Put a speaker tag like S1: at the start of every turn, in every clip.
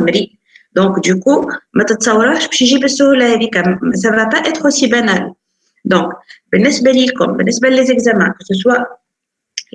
S1: مليء. دونك دوكو ما تتصوراش باش يجي بالسهوله هذيك، ça va pas être aussi banal. دونك بالنسبه ليكم، بالنسبه للزيكزامان سواء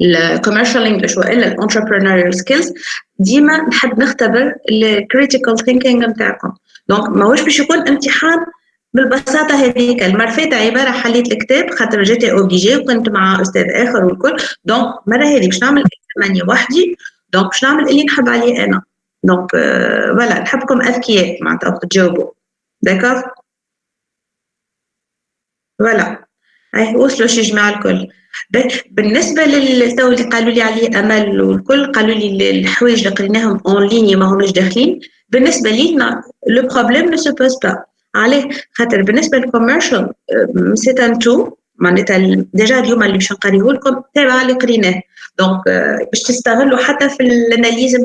S1: الكوميرشال انجلش والا الانتربرينوريال سكيلز، ديما نحب نختبر الكريتيكال ثينكينغ نتاعكم. دونك ماهوش باش يكون امتحان بالبساطه هذيك. المره فاتت عباره حليت الكتاب خاطر جيتي اوبليجي وكنت مع استاذ اخر والكل. دونك المره هذه باش نعمل اكزامان وحدي، دونك باش نعمل اللي نحب عليه انا. دونك فوالا نحبكم اذكياء معناتها وقت تجاوبوا. داكور فوالا. هاي وصلوا شي جماعه الكل. بالنسبه للتو اللي قالوا لي عليه امل والكل، قالوا لي الحوايج اللي قريناهم اون ليني ما هماش داخلين. بالنسبه لينا لو بروبليم نو سو بوز با. عليه خاطر بالنسبه للكوميرشال سي ان تو معناتها ديجا اليوم اللي باش نقريه لكم تابع اللي قريناه. دونك باش تستغلوا حتى في الاناليز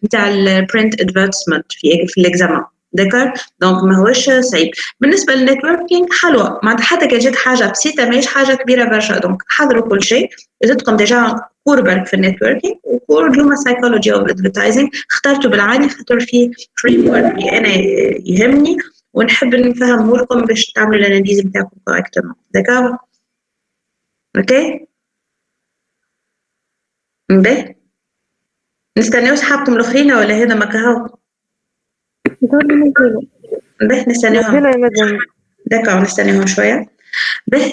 S1: نتاع البرنت ادفيرتسمنت في الاكزامان. داكور دونك ماهوش صعيب. بالنسبه للنتوركينغ حلوه معناتها، حتى كان جات حاجه بسيطه ماهيش حاجه كبيره برشا. دونك حضروا كل شيء. زدتكم ديجا كور برك في النتوركينغ وكور اليوم سايكولوجي اوف ادفرتايزنج، اخترته بالعاني خاطر فيه فريم ورك اللي انا يهمني ونحب نفهمه لكم باش تعملوا الاناليز نتاعكم كوريكتومون. داكور اوكي باهي. نستناو صحابكم الاخرين ولا هذا ما كهو؟ باهي نستناوهم. داكور نستناوهم شويه. باهي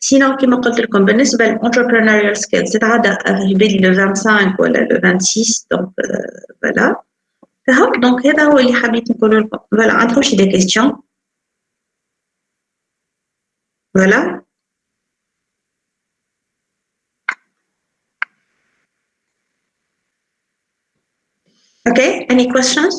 S1: سينو كيما قلت لكم بالنسبه للانتربرينوريال سكيلز تتعدى في بالي لو 25 ولا لو 26. دونك فوالا كهو. دونك هذا هو اللي حبيت نقول لكم. فوالا عندكم شي دي كيستيون؟ فوالا okay, any questions?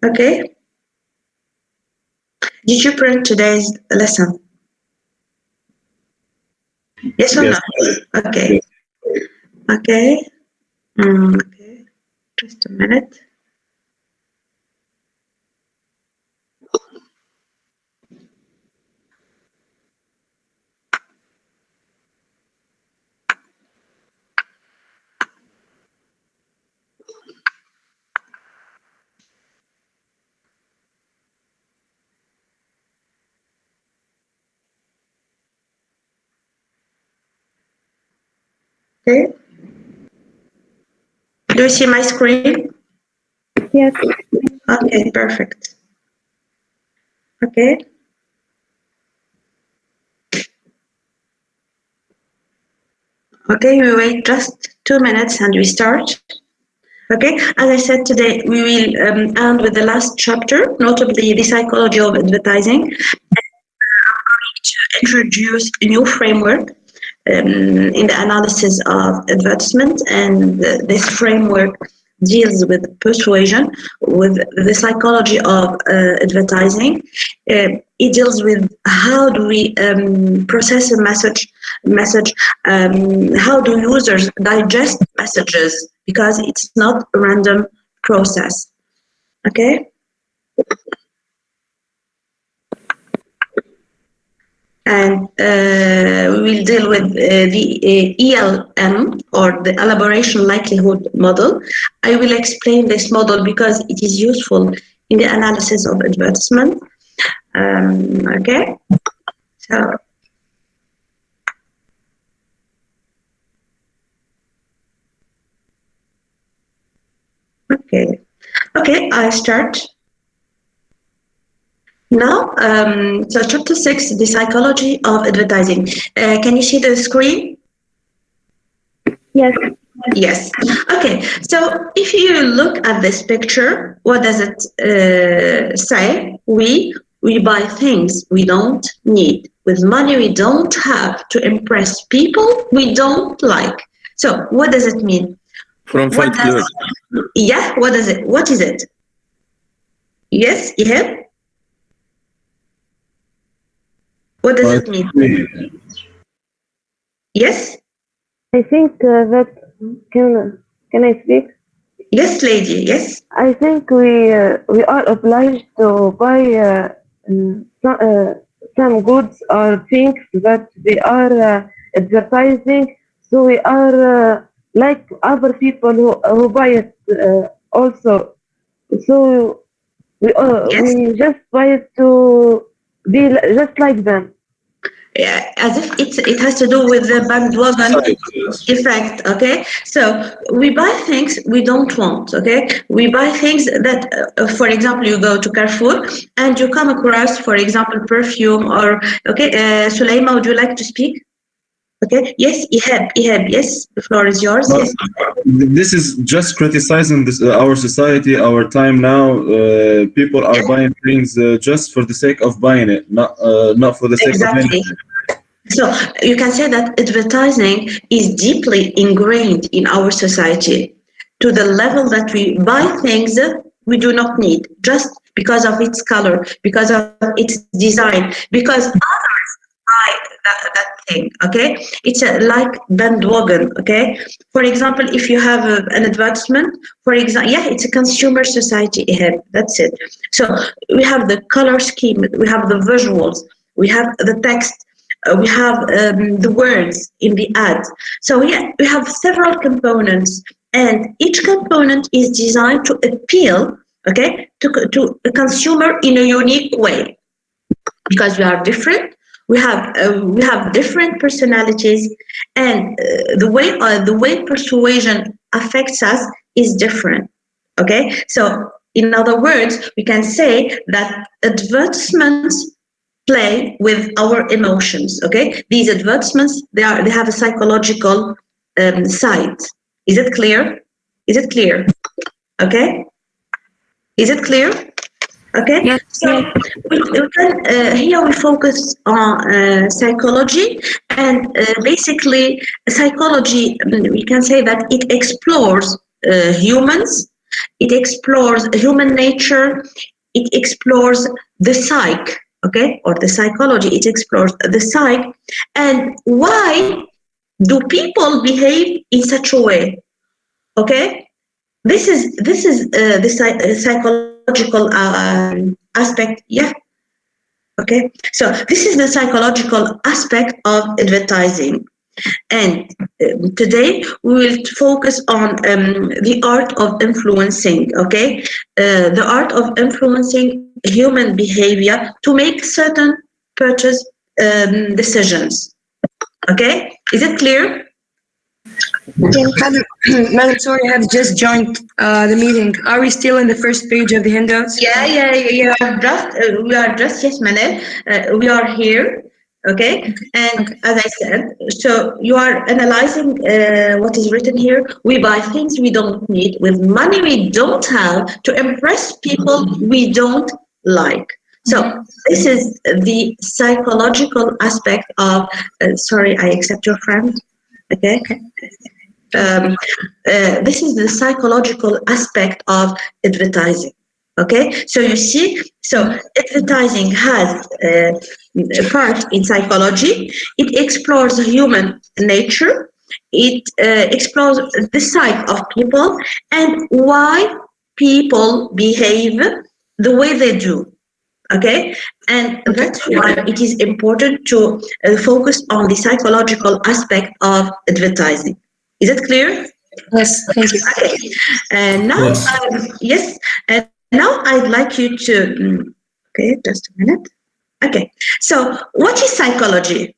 S1: Okay. Did you print today's lesson? Yes or no? Okay. Okay. Okay. Just a minute. Okay. Do you see my screen?
S2: Yes.
S1: Okay, perfect. Okay. Okay, we wait just 2 minutes and we start. Okay, as I said today, we will end with the last chapter, notably the psychology of advertising. I'm going to introduce a new framework in the analysis of advertisement, and this framework deals with persuasion, with the psychology of advertising. It deals with how do we process a message, how do users digest messages, because it's not a random process. Okay. And we will deal with the ELM, or the elaboration likelihood model. I will explain this model because it is useful in the analysis of advertisement. Okay, so okay, I start. Now, so chapter 6, the psychology of advertising. Can you see the screen?
S2: Yes.
S1: Yes. Okay. So if you look at this picture, what does it say? We buy things we don't need with money we don't have to impress people we don't like. So what does it mean?
S3: From Fight Club.
S1: Yeah. What is it? What is it? Yes. Yeah. What does it mean? Yes?
S2: I think that can I speak?
S1: Yes, lady. Yes.
S2: I think we are obliged to buy some goods or things that they are advertising. So we are like other people who buy it also. So
S1: Yes.
S2: we just buy it to be just like them.
S1: Yeah, as if it has to do with the bandwagon effect. Okay, so we buy things we don't want. Okay, we buy things that, for example, you go to Carrefour and you come across, for example, perfume or okay. Sulaima, would you like to speak? Okay, yes, Ihab, yes, the floor is yours.
S3: But
S1: Yes.
S3: this is just criticizing this, our society, our time now. People are buying things just for the sake of buying it, not for the sake of
S1: Exactly.
S3: anything.
S1: So you can say that advertising is deeply ingrained in our society to the level that we buy things we do not need just because of its color, because of its design, because others buy that thing. Okay, it's like bandwagon. Okay, for example, if you have an advertisement, for example, yeah, it's a consumer society. That's it. So we have the color scheme, we have the visuals, we have the text, we have the words in the ad. So yeah, we have several components, and each component is designed to appeal, okay, to a consumer in a unique way because we are different. We have different personalities, and the way persuasion affects us is different. Okay, so in other words, we can say that advertisements play with our emotions. Okay, these advertisements they have a psychological side. Is it clear? Is it clear? Okay, is it clear? Okay,
S4: Yes,
S1: so
S4: yes.
S1: we can, here we focus on psychology, and basically psychology, we can say that it explores humans, it explores human nature, it explores the psyche, okay, or the psychology, it explores the psyche, and why do people behave in such a way, okay? This is the psychological aspect. Yeah. Okay. So this is the psychological aspect of advertising, and today we will focus on the art of influencing. Okay, the art of influencing human behavior to make certain purchase decisions. Okay, is it clear?
S4: Madam, Madam, sorry, I have just joined the meeting. Are we still in the first page of the handouts?
S1: Yeah. We are just, yes, Manel. We are here, okay? And as I said, so you are analyzing what is written here. We buy things we don't need with money we don't have to impress people we don't like. So this is the psychological aspect of, sorry, I accept your friend, okay? This is the psychological aspect of advertising. Okay, so you see, so advertising has a part in psychology. It explores human nature. It explores the psyche of people and why people behave the way they do. Okay, and that's why it is important to focus on the psychological aspect of advertising. Is it clear?
S4: Yes, thank you.
S1: Okay. And now,
S3: Yes.
S1: yes, and now I'd like you to, okay, just a minute. Okay, so what is psychology?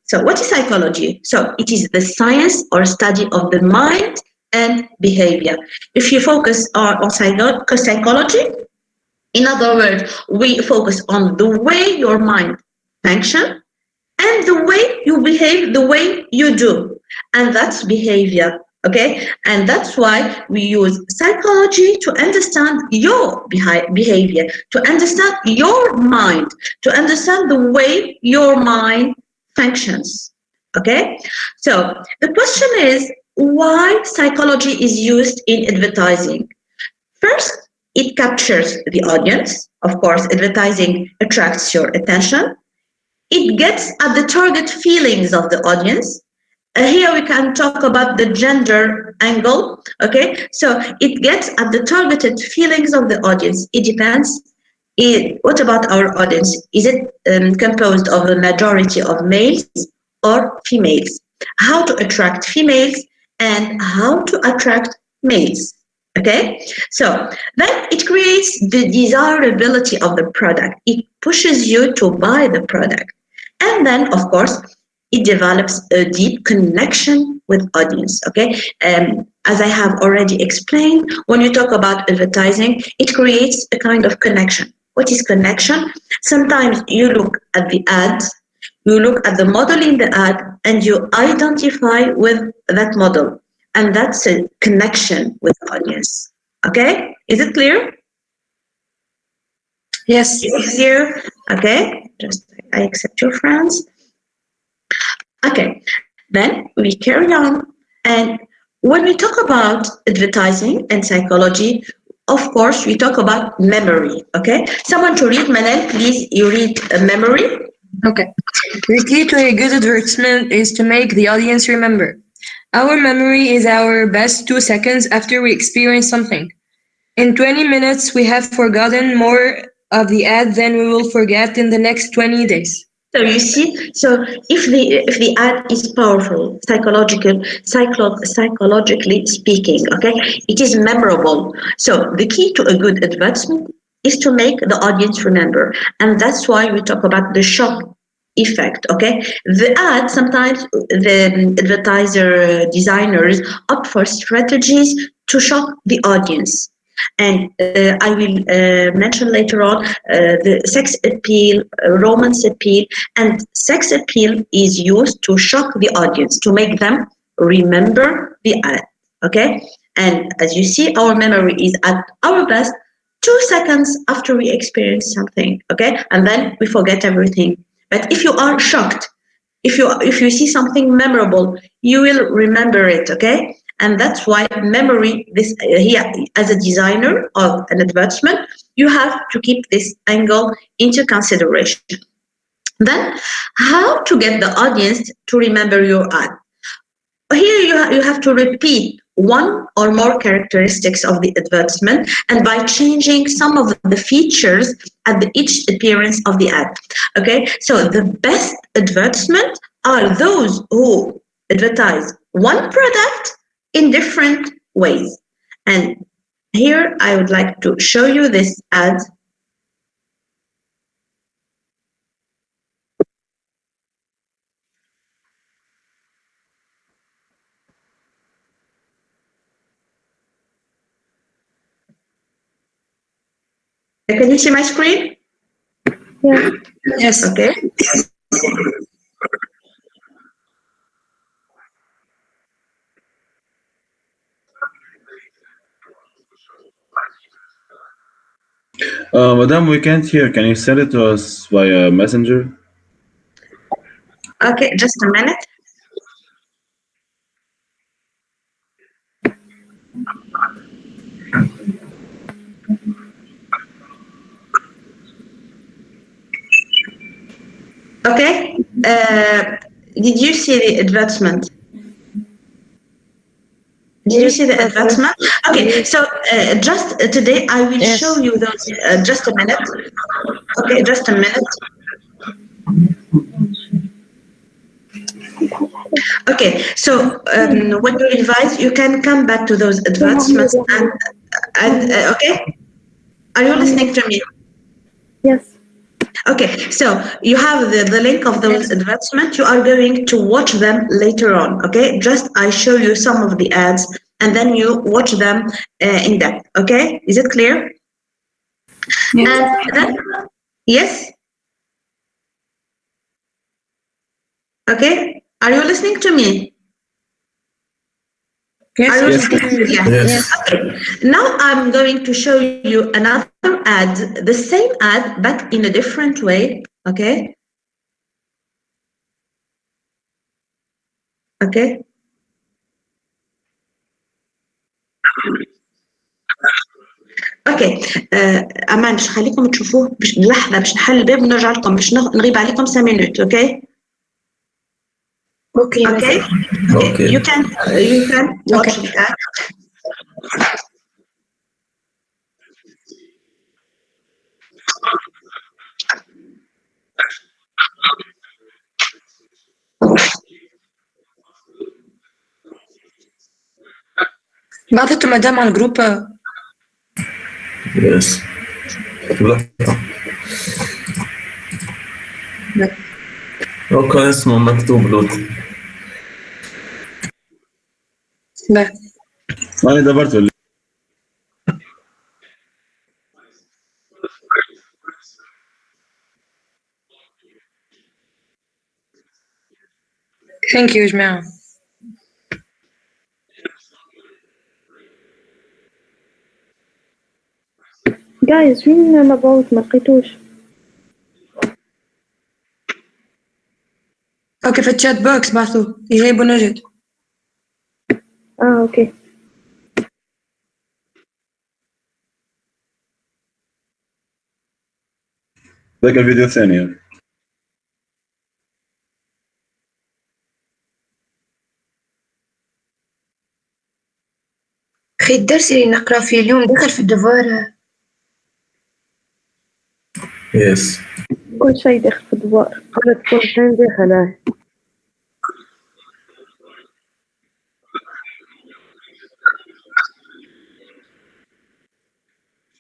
S1: So it is the science or study of the mind and behavior. If you focus on psychology, in other words, we focus on the way your mind functions and the way you behave, the way you do, and that's behavior. Okay, and that's why we use psychology to understand your behavior, to understand your mind, to understand the way your mind functions. Okay, so the question is why psychology is used in advertising. First, it captures the audience. Of course, advertising attracts your attention. It gets at the target feelings of the audience. Here we can talk about the gender angle. Okay, so it gets at the targeted feelings of the audience. It depends What about our audience? Is it composed of a majority of males or females? How to attract females and how to attract males? Okay, so then it creates the desirability of the product. It pushes you to buy the product. And then, of course, it develops a deep connection with audience. Okay, as I have already explained, when you talk about advertising, it creates a kind of connection. What is connection? Sometimes you look at the ad, you look at the model in the ad, and you identify with that model, and that's a connection with the audience. Okay, is it clear?
S4: Yes.
S1: Is it clear? Okay, just I accept your friends. Okay, then we carry on. And when we talk about advertising and psychology, of course, we talk about memory. Okay, someone to read, Manel, please, you read memory.
S4: Okay. The key to a good advertisement is to make the audience remember. Our memory is our best 2 seconds after we experience something. In 20 minutes, we have forgotten more of the ad than we will forget in the next 20 days.
S1: So you see, so if the ad is powerful, psychologically speaking, okay, it is memorable. So the key to a good advertisement is to make the audience remember, and that's why we talk about the shock effect. Okay, the ad sometimes the advertiser designers opt for strategies to shock the audience. And I will mention later on the sex appeal, romance appeal, and sex appeal is used to shock the audience, to make them remember the ad. Okay, and as you see, our memory is at our best 2 seconds after we experience something. Okay, and then we forget everything. But if you are shocked, if you see something memorable, you will remember it. Okay. And that's why memory, this here, as a designer of an advertisement, you have to keep this angle into consideration. Then, how to get the audience to remember your ad? Here you have to repeat one or more characteristics of the advertisement, and by changing some of the features at each appearance of the ad. Okay, so the best advertisement are those who advertise one product in different ways. And here I would like to show you this ad. Can you see my screen?
S2: Yeah.
S4: Yes.
S1: Okay.
S3: Madam, we can't hear. Can you send it to us via messenger?
S1: Okay, just a minute. Okay. Did you see the advertisement? Did you see the advertisement? Okay, so just today I will show you those. Just a minute. Okay, just a minute. Okay, so when you revise, you can come back to those advertisements and okay. Are you listening to me?
S2: Yes.
S1: Okay, so you have the link of those advertisements. You are going to watch them later on. Okay, just I show you some of the ads and then you watch them in depth. Okay, is it clear?
S4: Yes.
S1: And then, yes. Okay, are you listening to me?
S4: Yes.
S1: Are you
S3: Yes.
S1: listening to me? Yeah.
S3: Yes.
S1: Okay. Now I'm going to show you another ad, the same ad, but in a different way. Okay. Okay. اوكي امان باش نخليكم تشوفوه لحظه باش نحل الباب ونرجع لكم باش نغيب عليكم 5 minutes. اوكي
S4: Okay.
S1: okay
S3: Okay.
S1: you can watch the ad.
S4: بعثته مدام على الجروب.
S5: يس هو كان اسمه مكتوب لوط.
S4: لا
S3: أنا دبرت ولا
S4: ثانك يو يا جماعة.
S2: جايز فين مبعوث ما لقيتوش.
S4: اوكي في الشات بوكس بعثوه يجيبوا نجد.
S2: اوكي.
S3: ذاك الفيديو الثاني؟
S1: أخي الدرس اللي نقرأ فيه اليوم دخل في الدفارة.
S5: يس
S2: كل شيء داخل في الدوار.
S6: قالت كل شيء داخل.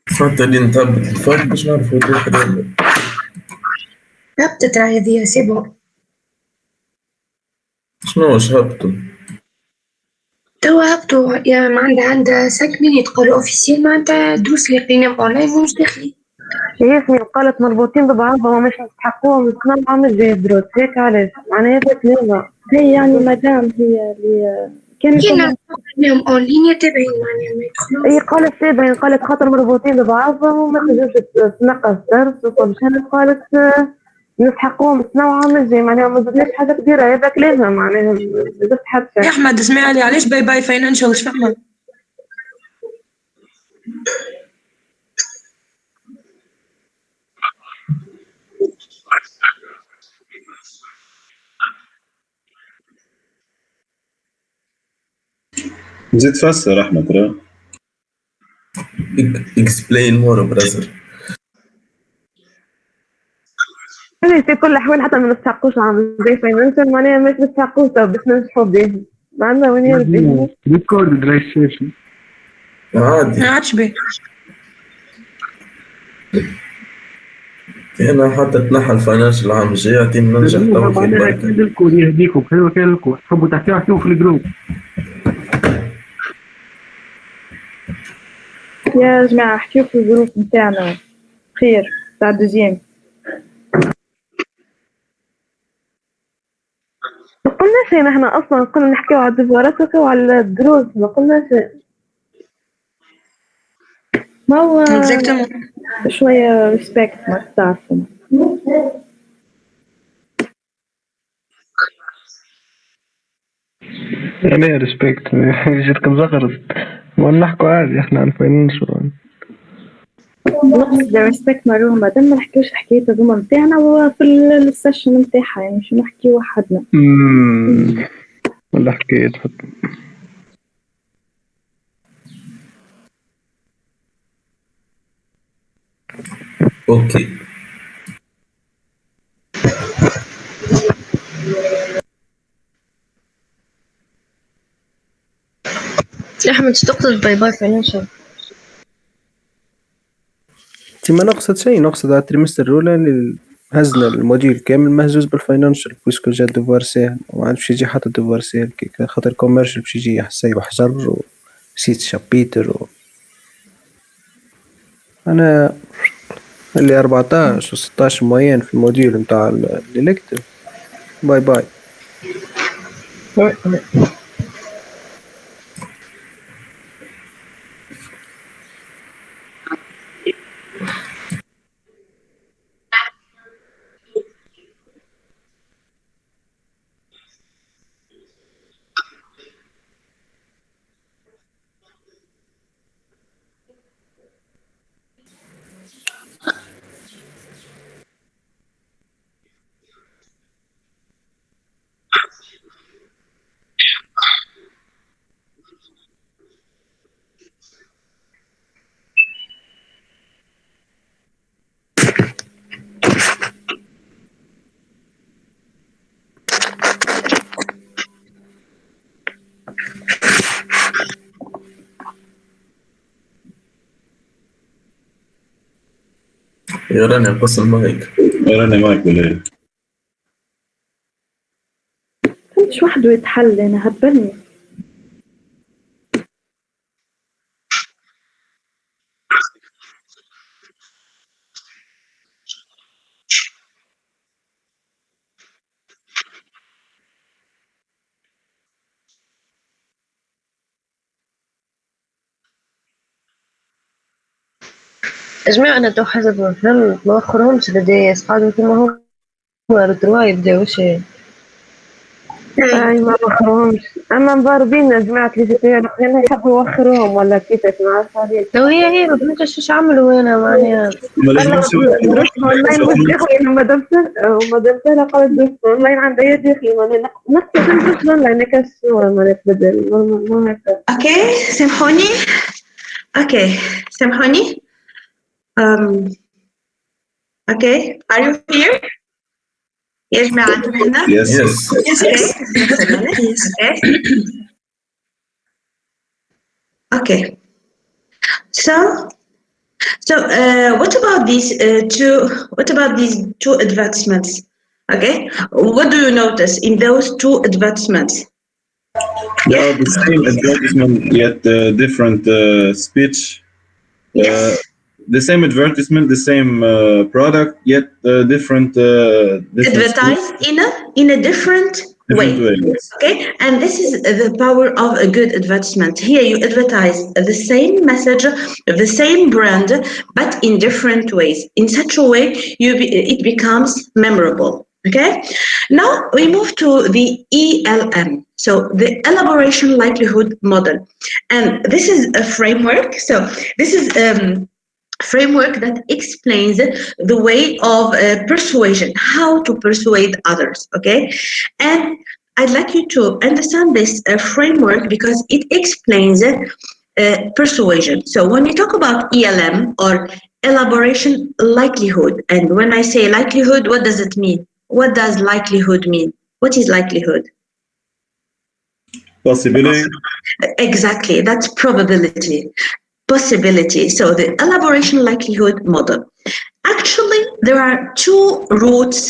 S5: حتى اللي نثبت الفرق باش نعرفوا واحد ولا.
S1: هبطت راهي ذي سيبو.
S5: شنو واش هبطوا؟
S1: توا هبطوا يا ما عندها 5 مينيت قالوا اوفيسيل معناتها دروس اللي قريناهم اونلاين مش داخلين.
S6: ياسمين قالت مربوطين ببعضهم مش نستحقوهم نسمع مش زي الدروس هيك علاش معناها هذا كلمة.
S2: هي يعني مدام هي اللي كانت
S1: كنا قريناهم اونلاين يتابعين معناها ما يدخلوش.
S6: هي قالت تابعين قالت خاطر مربوطين ببعضهم وما يخرجوش تنقص درس وكل شيء. قالت نستحقوهم نسمعوا مش زي معناها ما زدناش حاجة كبيرة. هذا كلامها معناها زدت حتى.
S4: يا احمد اسمع لي علاش باي باي فاينانشال اش فاهمة؟
S3: زيد فسر أحمد ترى.
S5: explain more brother.
S6: في كل الأحوال حتى ما نستحقوش عامل زي فاينانشال معناها مش نستحقوش باش ننجحوا به. ما عندنا وين يرجع.
S7: ريكورد ريجستريشن
S5: عادي.
S4: ما عادش بيه.
S5: أنا حتى تنحى الفاينانشال العام الجاي يعطيني ننجح تو في
S7: معناها
S5: البركة.
S7: كان لكم يهديكم حلوة كان لكم تحبوا تحكيوا احكيوا في الجروب.
S2: يا جماعة احكيوا في الظروف نتاعنا خير تاع دوزيام.
S6: ما قلنا شيء نحن أصلا قلنا نحكيو على الدفارات وعلى الدروس ما قلنا شيء.
S2: ما هو
S4: Exactement.
S2: شوية ريسبكت ما تعرفوا.
S7: يعني ريسبكت جيتكم زغرت ما نحكوا عادي احنا عن فاينانشال.
S2: نقصد ريسبكت مروه مادام ما نحكيوش حكاية هذوما نتاعنا وفي السيشن نتاعها يعني مش نحكي وحدنا.
S7: ولا حكيت
S5: اوكي
S8: أحمد تقصد باي باي فاينانشال؟
S9: ما نقصد شيء نقصد على التريمستر الأولى اللي هزنا الموديول كامل مهزوز بالفاينانشال بويسكو جا دوفوار ساهل وما عادش يجي حتى دوفوار ساهل كي خاطر كوميرشال باش يجي حسي وحجر وسيت شابيتر أنا اللي 14 و 16 موين في الموديول نتاع الإلكترو. باي باي.
S5: يا راني قص المايك.
S3: راني معك بالله.
S6: مش وحده يتحل، انا هبلني.
S8: يا جماعة أنا تو حسب فهمت ما وخرهمش لدي قاعدين كما هم ردوا يبداو شيء.
S6: اي ما وخروهمش، اما مضاربين يا جماعة اللي لأن يحبوا يوخروهم ولا كيفاش ما عرفت عليك.
S8: لو هي ما فهمتش ايش عملوا هنا معناها.
S3: ما لازمش
S6: دروس اونلاين مش داخلين وما درتها قالت دروس اونلاين عندها داخلين نقصد دروس اونلاين كاش ما بدل ما هكا.
S1: اوكي سامحوني اوكي are you here يا جماعة انتم هنا؟
S5: Yes.
S1: Okay. So what about these two advertisements? Okay, what do you notice in those two advertisements?
S3: They are the same advertisement yet different speech.
S1: Yes.
S3: The same advertisement, the same product, yet different.
S1: Advertised in a different way. Okay, and this is the power of a good advertisement. Here you advertise the same message, the same brand, but in different ways. In such a way, it becomes memorable. Okay, now we move to the ELM. So the elaboration likelihood model, and this is a framework. So this is framework that explains the way of persuasion, how to persuade others. Okay, and I'd like you to understand this framework because it explains persuasion. So when we talk about ELM or elaboration likelihood, and when I say likelihood, what does it mean? What does likelihood mean? What is likelihood?
S3: Possibility.
S1: Exactly, that's probability. Possibility. So the elaboration likelihood model. Actually, there are two routes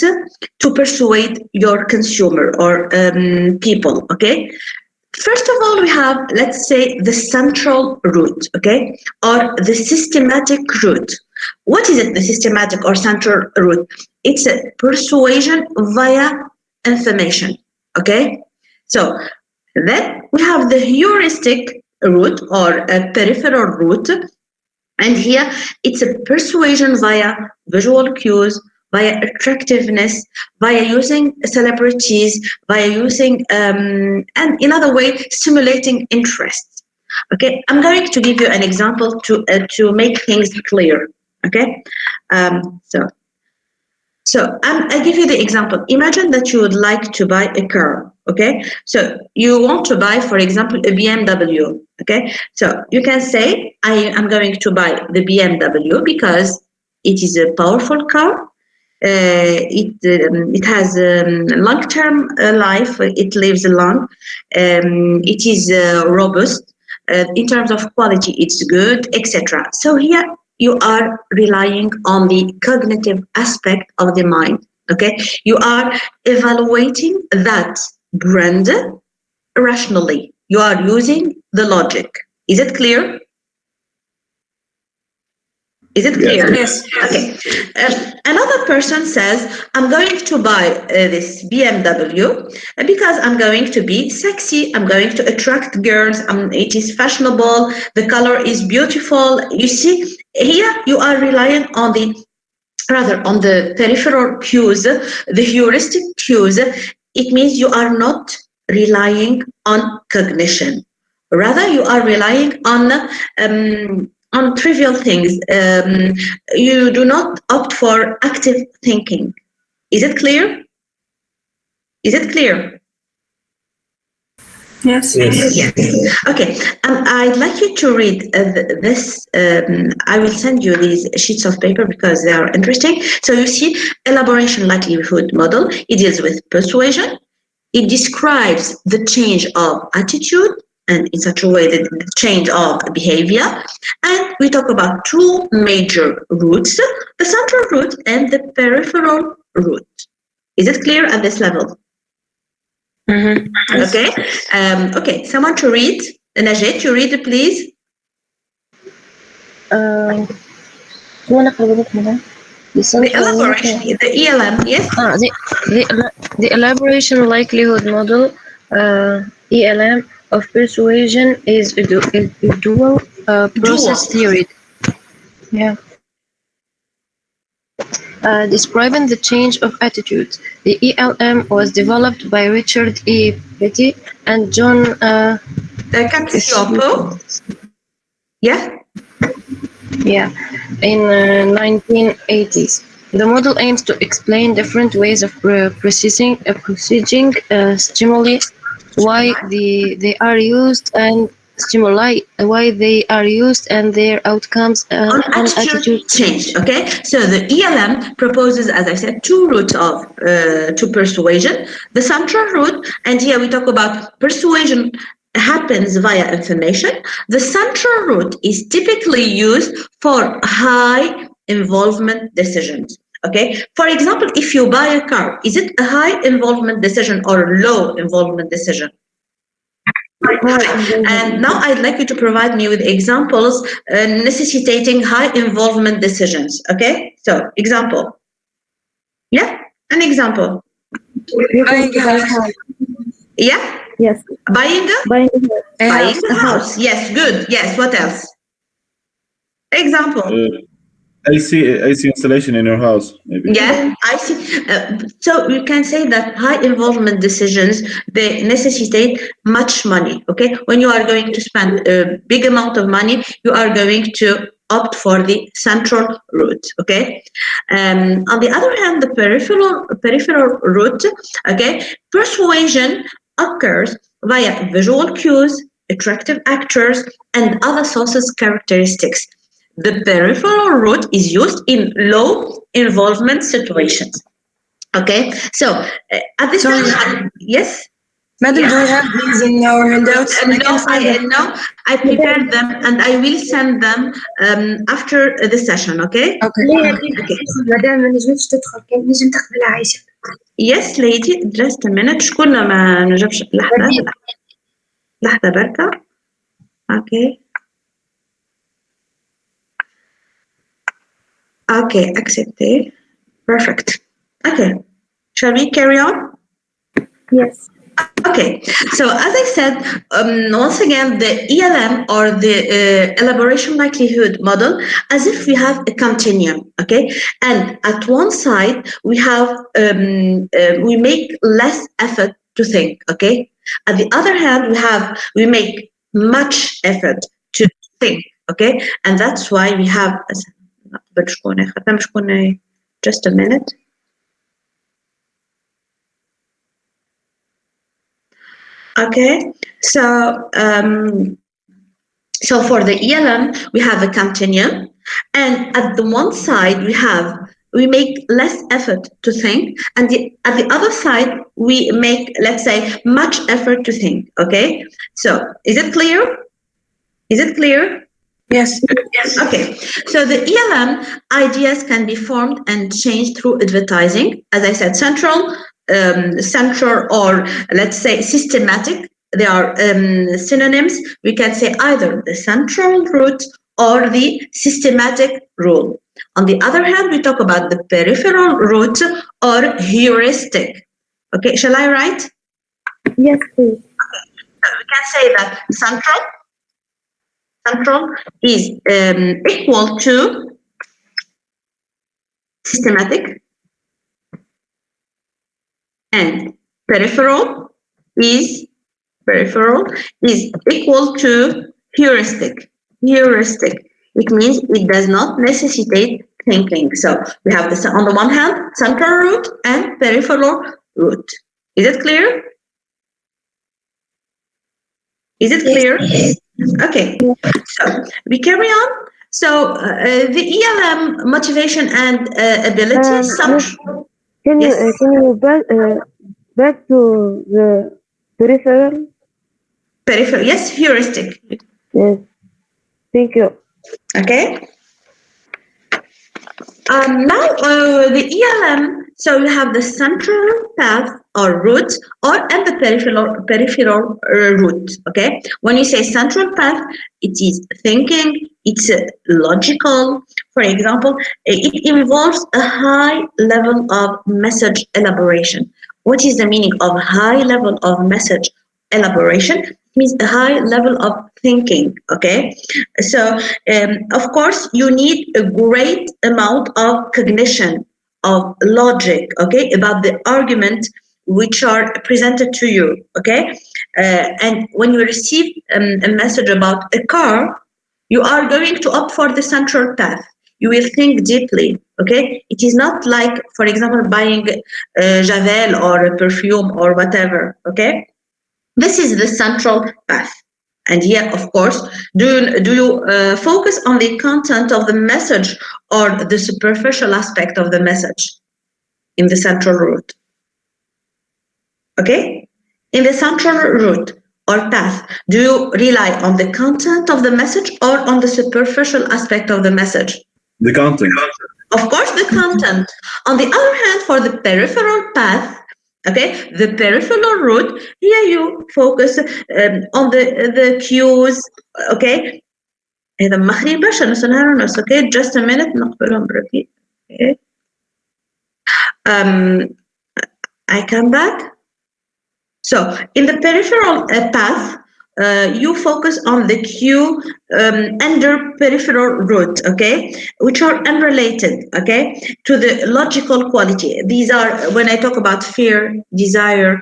S1: to persuade your consumer or people, okay? First of all, we have, let's say, the central route, okay? Or the systematic route. What is it, the systematic or central route? It's a persuasion via information, okay? So then we have the heuristic route or a peripheral route, and here it's a persuasion via visual cues, via attractiveness, via using celebrities, via using and in other way stimulating interest. Okay, I'm going to give you an example to make things clear. Okay, so I'll give you the example. Imagine that you would like to buy a car. Okay, so you want to buy, for example, a BMW. Okay, so you can say, I am going to buy the BMW because it is a powerful car. It has long-term life. It lives long. It is robust. In terms of quality, it's good, etc. So here you are relying on the cognitive aspect of the mind. Okay, you are evaluating that brand rationally. You are using the logic. Is it clear? Is it clear?
S4: Yes.
S1: Okay. Another person says, I'm going to buy this BMW because I'm going to be sexy. I'm going to attract girls. It is fashionable. The color is beautiful. You see, here you are relying on the peripheral cues, the heuristic cues. It means you are not relying on cognition. Rather, you are relying on trivial things. You do not opt for active thinking. Is it clear? Is it clear?
S4: Yes.
S1: Yes. Okay. I'd like you to read this. I will send you these sheets of paper because they are interesting. So you see, elaboration likelihood model. It deals with persuasion. It describes the change of attitude and in such a way that the change of behavior. And we talk about two major routes, the central route and the peripheral route. Is it clear at this level? Okay. Okay, someone to read. Najat, you read it, please. The elaboration, the ELM, yes?
S8: The elaboration likelihood model, ELM, of persuasion is a dual process theory. Yeah. Describing the change of attitudes. The ELM was developed by Richard E. Petty and John
S1: Cacioppo. Yeah.
S8: Yeah, in 1980s. The model aims to explain different ways of processing stimuli, why they are used, and stimuli, why they are used, and their outcomes
S1: on attitude change. Okay, so the ELM proposes, as I said, two routes of to persuasion. The central route, and here we talk about persuasion happens via information. The central route is typically used for high involvement decisions. Okay, for example, if you buy a car, is it a high involvement decision or low involvement decision? And now I'd like you to provide me with examples necessitating high involvement decisions. Okay, so example. Yeah, an example.
S4: Buying a house.
S1: Yeah.
S6: Yes.
S1: Buying a house. Yes, good. Yes, what else? Example.
S3: AC installation in your house, maybe.
S1: Yeah, I see. So you can say that high involvement decisions, they necessitate much money. Okay, when you are going to spend a big amount of money, you are going to opt for the central route. Okay. On the other hand, the peripheral route. Okay, persuasion occurs via visual cues, attractive actors, and other sources characteristics. The peripheral route is used in low involvement situations. Okay, so at this time, yes?
S4: Madam, do we have these in our handouts?
S1: No, I prepared them and I will send them after the session, okay?
S4: Okay.
S10: مدام ما نجمتش تدخل كان نجم تقبل عايشة.
S1: Yes, lady, just a minute. شكون ما نجمش لحظة بركة. Okay. Okay, accepted. Perfect. Okay. Shall we carry on?
S6: Yes.
S1: Okay, so as I said, once again, the ELM or the elaboration likelihood model, as if we have a continuum, okay? And at one side, we have, we make less effort to think, okay? At the other hand, we make much effort to think, okay? And that's why we have, just a minute. Okay, so so for the ELM, we have a continuum, and at the one side we make less effort to think, and at the other side we make, let's say, much effort to think. Okay, so is it clear? Is it clear?
S4: Yes.
S1: Yes. Okay. So the ELM ideas can be formed and changed through advertising. As I said, central or let's say systematic. They are synonyms. We can say either the central route or the systematic rule. On the other hand, we talk about the peripheral route or heuristic. Okay, shall I write?
S6: Yes, please.
S1: We can say that central is equal to systematic, and peripheral is equal to heuristic. It means it does not necessitate thinking. So we have this on the one hand, central route and peripheral route. Is it clear? Is it clear? Okay, so we carry on. So the ELM motivation and ability.
S6: Can you back to the peripheral?
S1: Peripheral, yes, heuristic.
S6: Yes. Thank you.
S1: Okay. Now the ELM, so you have the central path or route and the peripheral route. Okay. When you say central path, it is thinking, it's logical. For example, it involves a high level of message elaboration. What is the meaning of high level of message elaboration? It means a high level of thinking. Okay. So of course you need a great amount of cognition, of logic, okay, about the argument which are presented to you. Okay. And when you receive a message about a car, you are going to opt for the central path. You will think deeply. Okay. It is not like, for example, buying Javel or a perfume or whatever. Okay. This is the central path. And here, of course, do you focus on the content of the message or the superficial aspect of the message in the central route? Okay? In the central route or path, do you rely on the content of the message or on the superficial aspect of the message?
S3: The content.
S1: Of course, the content. On the other hand, for the peripheral path, okay, the peripheral route, here you focus on the cues, okay. هذا مخري باش نسنها نص, okay, just a minute نقبلهم بركي. Okay. I come back. So in the peripheral path, you focus on the cue under peripheral route, okay, which are unrelated, okay, to the logical quality. These are, when I talk about fear, desire,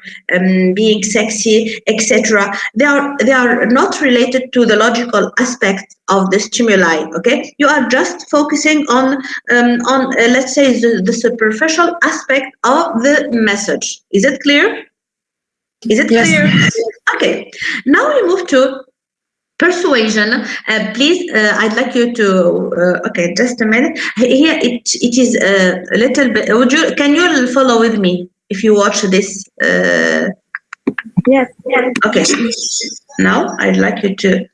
S1: being sexy, etc. They are not related to the logical aspect of the stimuli, okay. You are just focusing on let's say the superficial aspect of the message. Is it clear? Is it clear? Yes. Okay. Now we move to persuasion. Please, I'd like you to. Okay, just a minute. Here it is a little bit. Can you follow with me if you watch this?
S6: Yes. Yes.
S1: Okay. Now I'd like you to.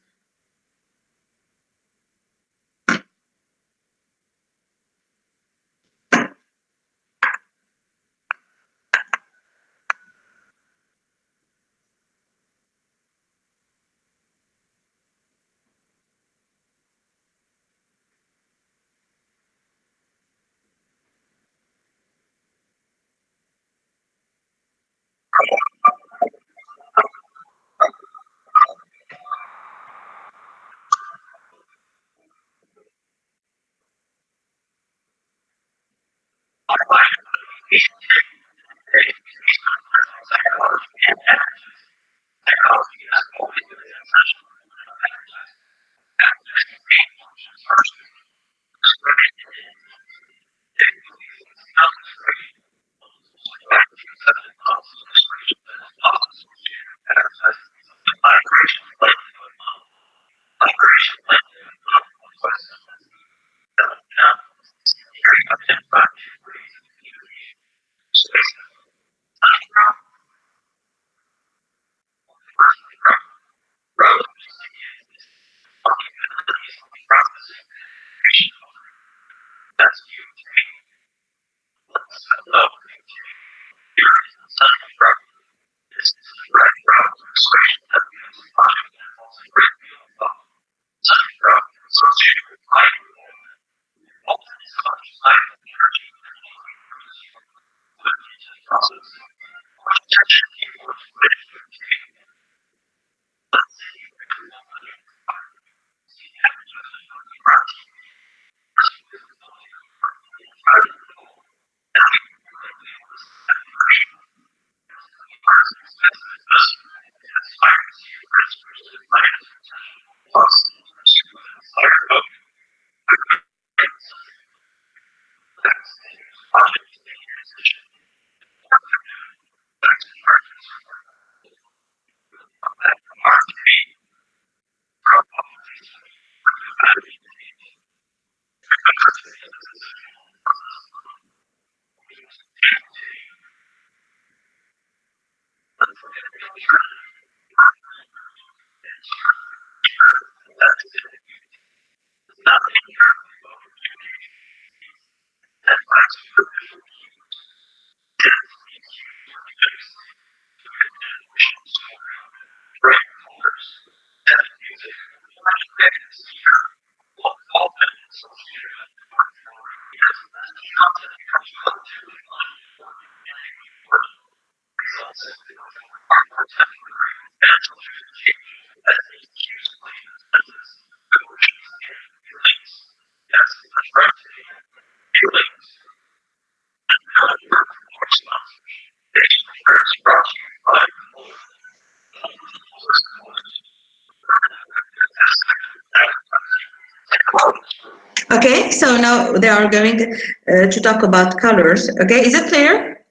S1: Okay, so now they are going to talk about colors. Okay, is it clear?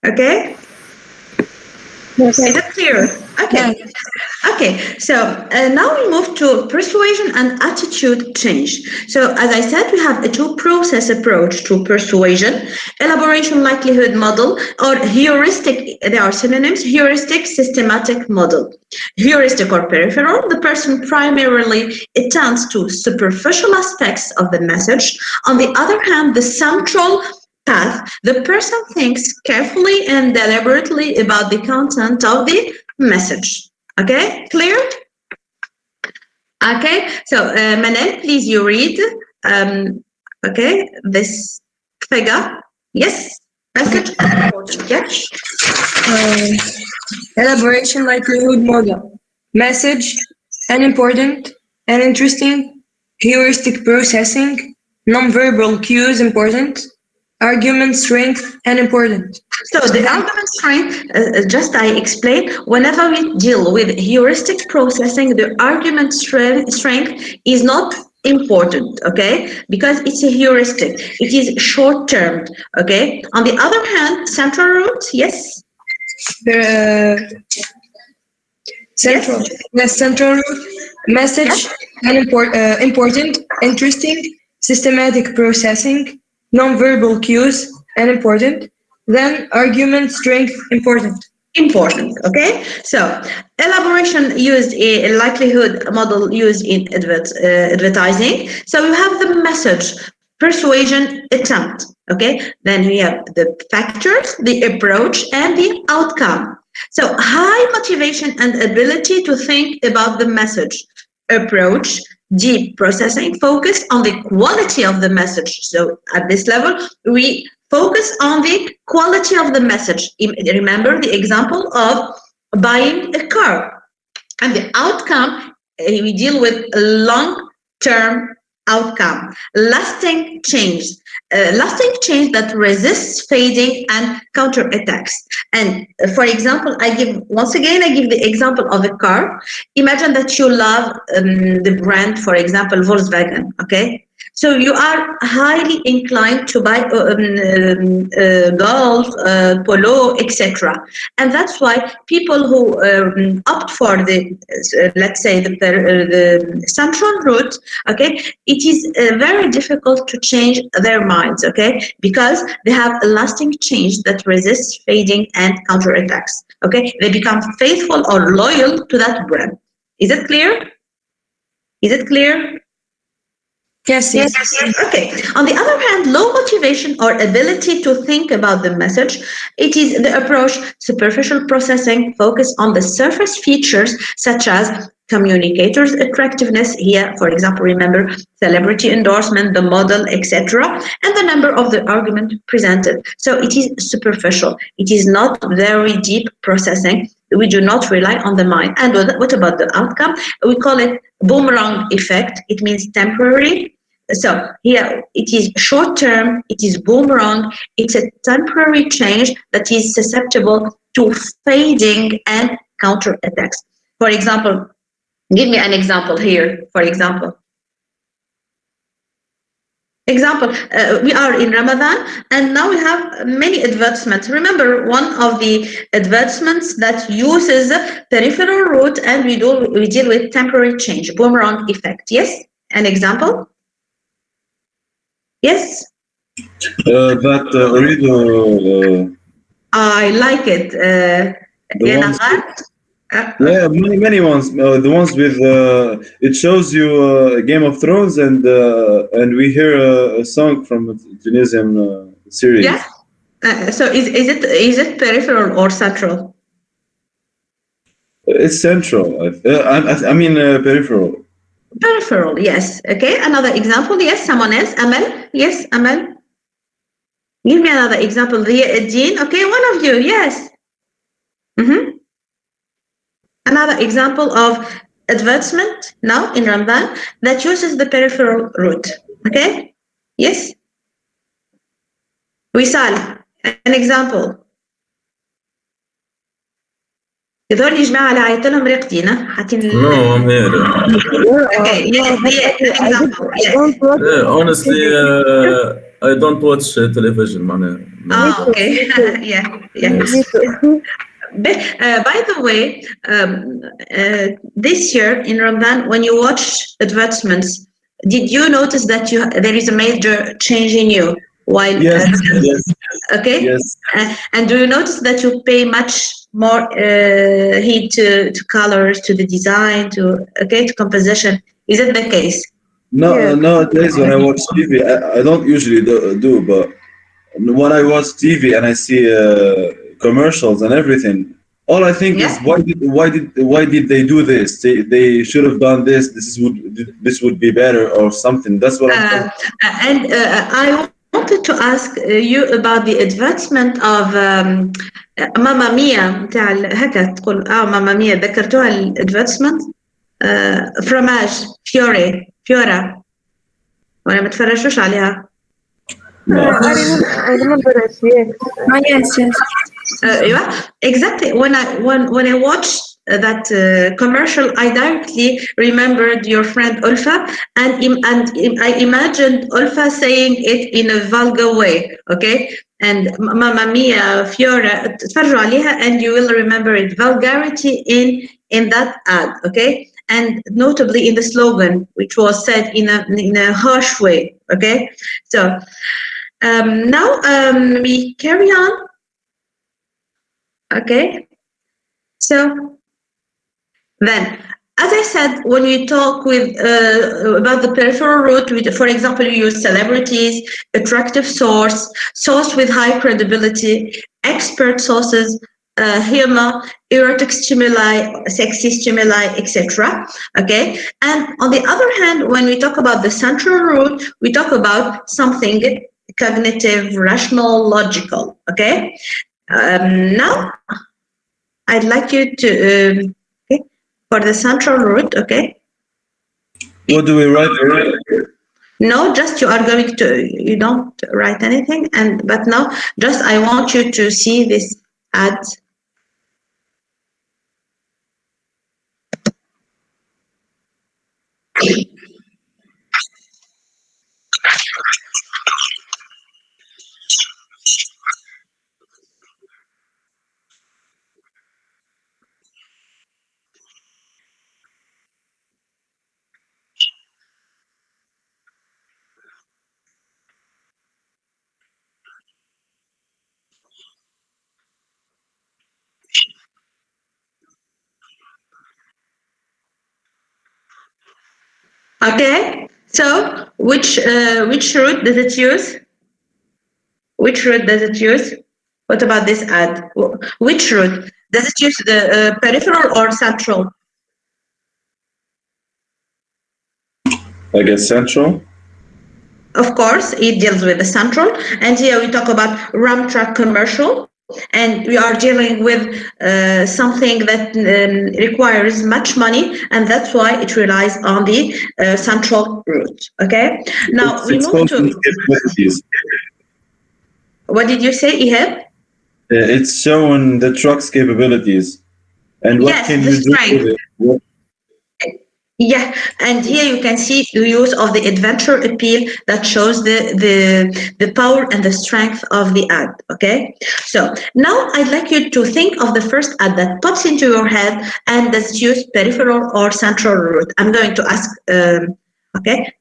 S1: Okay. Is it clear? Okay. Okay, so now we move to persuasion and attitude change. So as I said, we have a two-process approach to persuasion, elaboration likelihood model, or heuristic, there are synonyms, heuristic systematic model. Heuristic or peripheral, the person primarily attends to superficial aspects of the message. On the other hand, the central path, the person thinks carefully and deliberately about the content of the message. Okay, clear? Okay, so Manel, please you read. Okay, this figure. Yes, message. Yes.
S4: Elaboration likelihood model. Message, unimportant, uninteresting, heuristic processing, nonverbal cues important, argument strength unimportant.
S1: So the argument strength, just I explained, whenever we deal with heuristic processing, the argument strength is not important, okay? Because it's a heuristic, it is short-term, okay? On the other hand, central root, yes?
S4: Central, yes, central root, message, important, interesting, systematic processing, non-verbal cues, unimportant, then argument strength, important.
S1: Important, okay? So elaboration used a likelihood model used in advertising. So you have the message, persuasion, attempt, okay? Then we have the factors, the approach, and the outcome. So high motivation and ability to think about the message, approach, deep processing, focus on the quality of the message. So at this level, we focus on the quality of the message. Remember the example of buying a car. And the outcome, we deal with long-term outcome, lasting change that resists fading and counterattacks. And for example, I give the example of a car. Imagine that you love the brand, for example, Volkswagen, okay? So you are highly inclined to buy Golf, Polo, etc. And that's why people who opt for the, let's say, the central route, okay, it is very difficult to change their minds, okay, because they have a lasting change that resists fading and counterattacks, okay? They become faithful or loyal to that brand. Is it clear? Is it clear?
S4: Yes.
S1: Okay. On the other hand, low motivation or ability to think about the message, it is the approach superficial processing, focus on the surface features such as communicators' attractiveness. Here, for example, remember celebrity endorsement, the model, etc., and the number of the argument presented. So it is superficial. It is not very deep processing. We do not rely on the mind. And what about the outcome? We call it boomerang effect. It means temporary. So here it is short term, it is boomerang, it's a temporary change that is susceptible to fading and counterattacks. For example, give me an example here, for example. We are in Ramadan and now we have many advertisements. Remember, one of the advertisements that uses peripheral route and we deal with temporary change, boomerang effect. Yes, an example? Yes? I like it.
S3: Yeah, many ones. The ones with it shows you Game of Thrones, and we hear a song from a Tunisian series.
S1: Yeah, So is it peripheral or central?
S3: It's central. I mean peripheral.
S1: Peripheral, yes. Okay, another example. Yes, someone else. Amal. Yes, Amal. Give me another example. Dean. Okay, one of you. Yes. Another example of advertisement now in Ramadan that uses the peripheral route. Okay. Yes. Wisal, an example. هذول يا جماعة اللي عيطت لهم رقدين حاطين
S5: No, I'm here.
S1: Okay, an example. Yes.
S5: Honestly, I don't watch television, man.
S1: Okay. Yeah. By the way, this year in Ramadan, when you watch advertisements, did you notice that there is a major change in you? While
S3: Yes.
S1: Okay.
S3: Yes.
S1: And do you notice that you pay much more heed to colors, to the design, to composition? Is it the case?
S3: No, nowadays when I watch TV, I don't usually do, but when I watch TV and I see commercials and everything, all I think is why did they do this? They should have done this. This would be better or something. That's what I'm thinking.
S1: I wanted to ask you about the advancement of ماما ميا بتاع هكا تقول ماما ميا ذكرتوها الادفانسمنت فروماج فيورا وانا ما تفرجوش عليها.
S6: I remember it, yes.
S10: Yes.
S1: Exactly. When I watched that commercial, I directly remembered your friend Ulfa, and I imagined Ulfa saying it in a vulgar way. Okay, and Mamma Mia, Fiora, تفرجوا عليها, and you will remember it. Vulgarity in that ad. Okay, and notably in the slogan, which was said in a harsh way. Okay, so now we carry on. Okay, so then, as I said, when we talk about the peripheral route, for example, you use celebrities, attractive source with high credibility, expert sources, humor, erotic stimuli, sexy stimuli, etc. Okay, and on the other hand, when we talk about the central route, we talk about something cognitive, rational, logical. Okay. Now, I'd like you to, for the central route, okay?
S3: What do we write?
S1: No, just you don't write anything, but now, just I want you to see this ad. Okay, so which route does it use? Which route does it use? What about this ad? Which route? Does it use the peripheral or central?
S3: I guess central.
S1: Of course, it deals with the central. And here we talk about Ram Truck commercial. And we are dealing with something that requires much money, and that's why it relies on the central route. Okay. Now we move to. What did you say, Ihab?
S3: It's showing the truck's capabilities, and what can you do with it?
S1: Yeah, and here you can see the use of the adventure appeal that shows the power and the strength of the ad. Okay, so now I'd like you to think of the first ad that pops into your head and does it use peripheral or central route. I'm going to ask. Okay.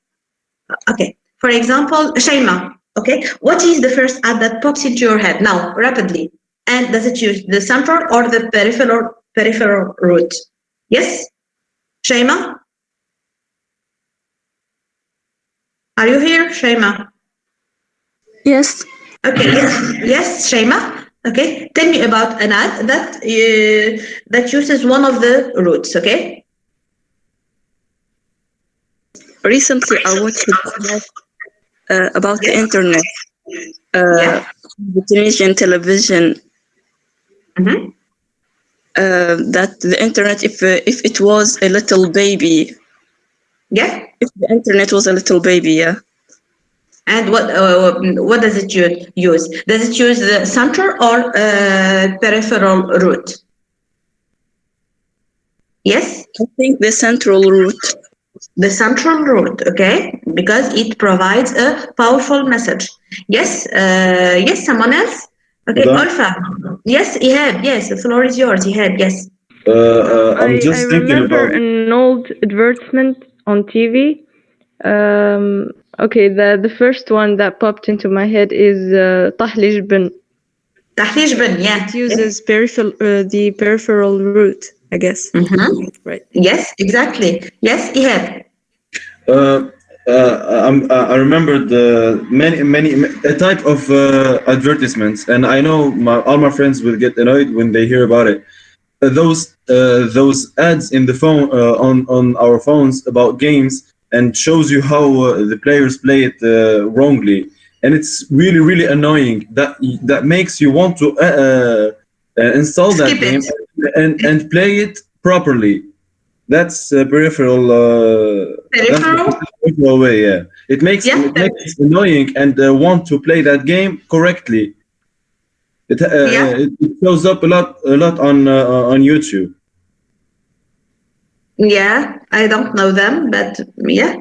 S1: For example, Shaima. Okay, what is the first ad that pops into your head now, rapidly? And does it use the central or the peripheral route? Yes, Shaima. Are you here, Shaima?
S10: Yes.
S1: Okay, yes, Shaima. Okay, tell me about an ad that uses one of the roots. Okay.
S11: Recently, I watched about the internet,
S1: Yeah.
S11: the Tunisian television.
S1: Mm-hmm.
S11: That the internet, if it was a little baby,
S1: Yeah.
S11: if the internet was a little baby, yeah.
S1: And what does it use? Does it use the center or peripheral route? Yes.
S11: I think the central route.
S1: The central route, okay, because it provides a powerful message. Yes. Yes. Someone else. Okay,
S3: Hold on.
S1: Alpha. Yes, Ihab. Yes, the floor is yours. Ihab. Yes.
S3: I'm just
S12: I
S3: thinking
S12: remember
S3: about.
S12: an old advertisement on TV. Okay, the first one that popped into my head is طحلي جبن.
S1: طحلي جبن, yeah.
S11: It uses the peripheral route, I guess.
S1: Mm-hmm.
S11: Right.
S1: Yes, exactly. Yes, Ihab.
S3: I remember many a type of advertisements, and I know all my friends will get annoyed when they hear about it. Those ads in the phone on our phones about games and shows you how the players play it wrongly, and it's really annoying. That makes you want to install that game and play it properly. That's peripheral. Peripheral way, yeah. It makes it annoying and want to play that game correctly. It shows up a lot on YouTube.
S1: Yeah, I don't know them, but yeah.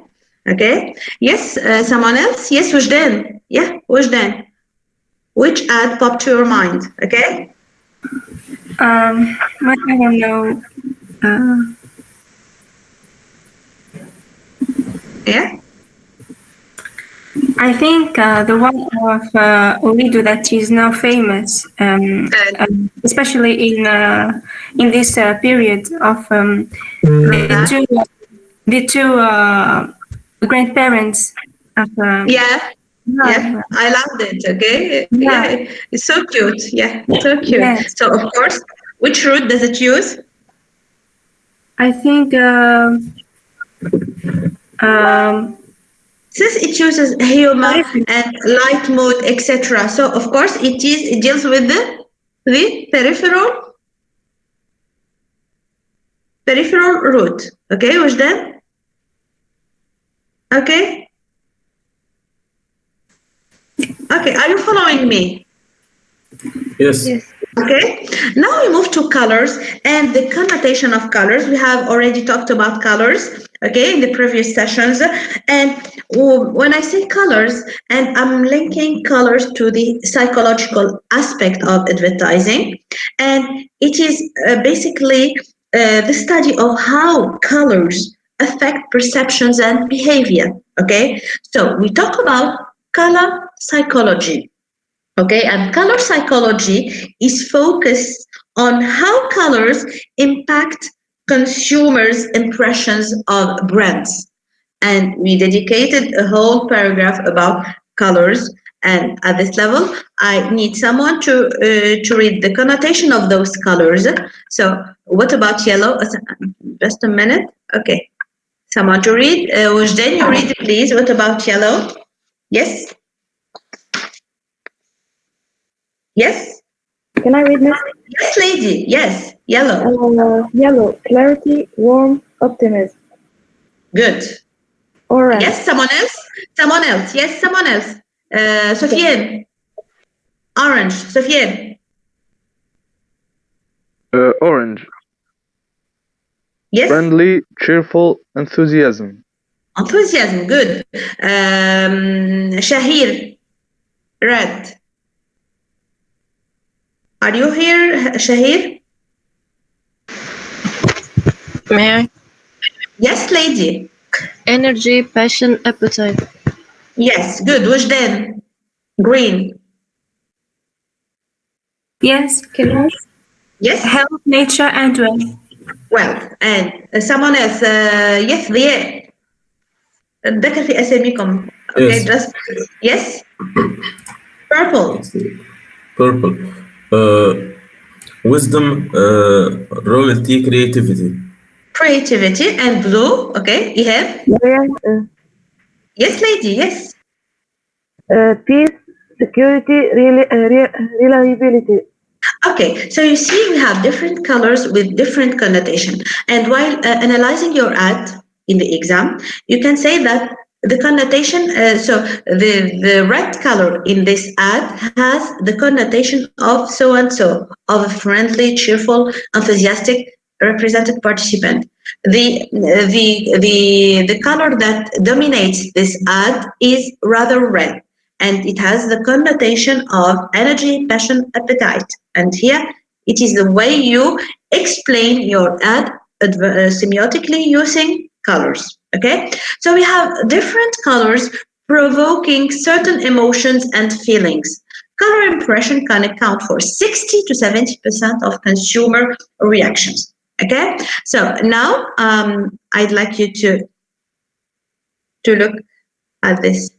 S1: Okay. Yes, someone else. Yes, Wajdan. Yeah, Wajdan. Which ad popped to your mind? Okay.
S13: I don't know.
S1: Yeah.
S13: I think the one of Olido that is now famous, especially in this period of the two grandparents of.
S1: Yeah, I loved it. Okay, yeah, it's so cute. Yeah, so cute.
S13: Yes.
S1: So of course, which route does it use?
S13: I think.
S1: Since it uses humor and light mood, etc., so of course it deals with the peripheral route. Okay, Wajdan? Okay. Okay, are you following me?
S5: Yes.
S1: Okay, now we move to colors and the connotation of colors. We have already talked about colors, okay, in the previous sessions. And when I say colors, and I'm linking colors to the psychological aspect of advertising, and it is basically the study of how colors affect perceptions and behavior, okay? So we talk about color psychology. Okay, and color psychology is focused on how colors impact consumers' impressions of brands. And we dedicated a whole paragraph about colors. And at this level, I need someone to read the connotation of those colors. So what about yellow? Just a minute. Okay. Someone to read. Wajdan, you read, please. What about yellow? Yes. Yes.
S6: Can I read next?
S1: Yes, lady. Yes. Yellow.
S6: Yellow. Clarity, warmth, optimism.
S1: Good.
S6: Orange.
S1: Yes. Someone else. Someone else. Yes. Someone else. Sofiane. Orange. Sofiane.
S7: Orange.
S1: Yes.
S7: Friendly, cheerful, enthusiasm.
S1: Enthusiasm. Good. Shahir. Red. Are you here, Shahir?
S8: May I?
S1: Yes, lady.
S8: Energy, passion, appetite.
S1: Yes, good. Wajdan. Green.
S13: Yes, can I?
S1: Yes.
S13: Health, nature, and wealth.
S1: Wealth. And someone else. Yes, ضياء. ذكر في أساميكم. Okay,
S5: Yes.
S1: just yes. Purple.
S5: Purple. Wisdom, royalty, creativity.
S1: Creativity. And blue. Okay, Ihab? Yes, lady, yes.
S6: Peace, security, reliability.
S1: Okay, so you see we have different colors with different connotation. And while analyzing your ad in the exam, you can say that the connotation, so the red color in this ad has the connotation of so-and-so, of a friendly, cheerful, enthusiastic, represented participant. The color that dominates this ad is rather red, and it has the connotation of energy, passion, appetite. And here it is the way you explain your ad semiotically using colors. Okay, so we have different colors provoking certain emotions and feelings. Color impression can account for 60 to 70% of consumer reactions. Okay, so now I'd like you to look at this.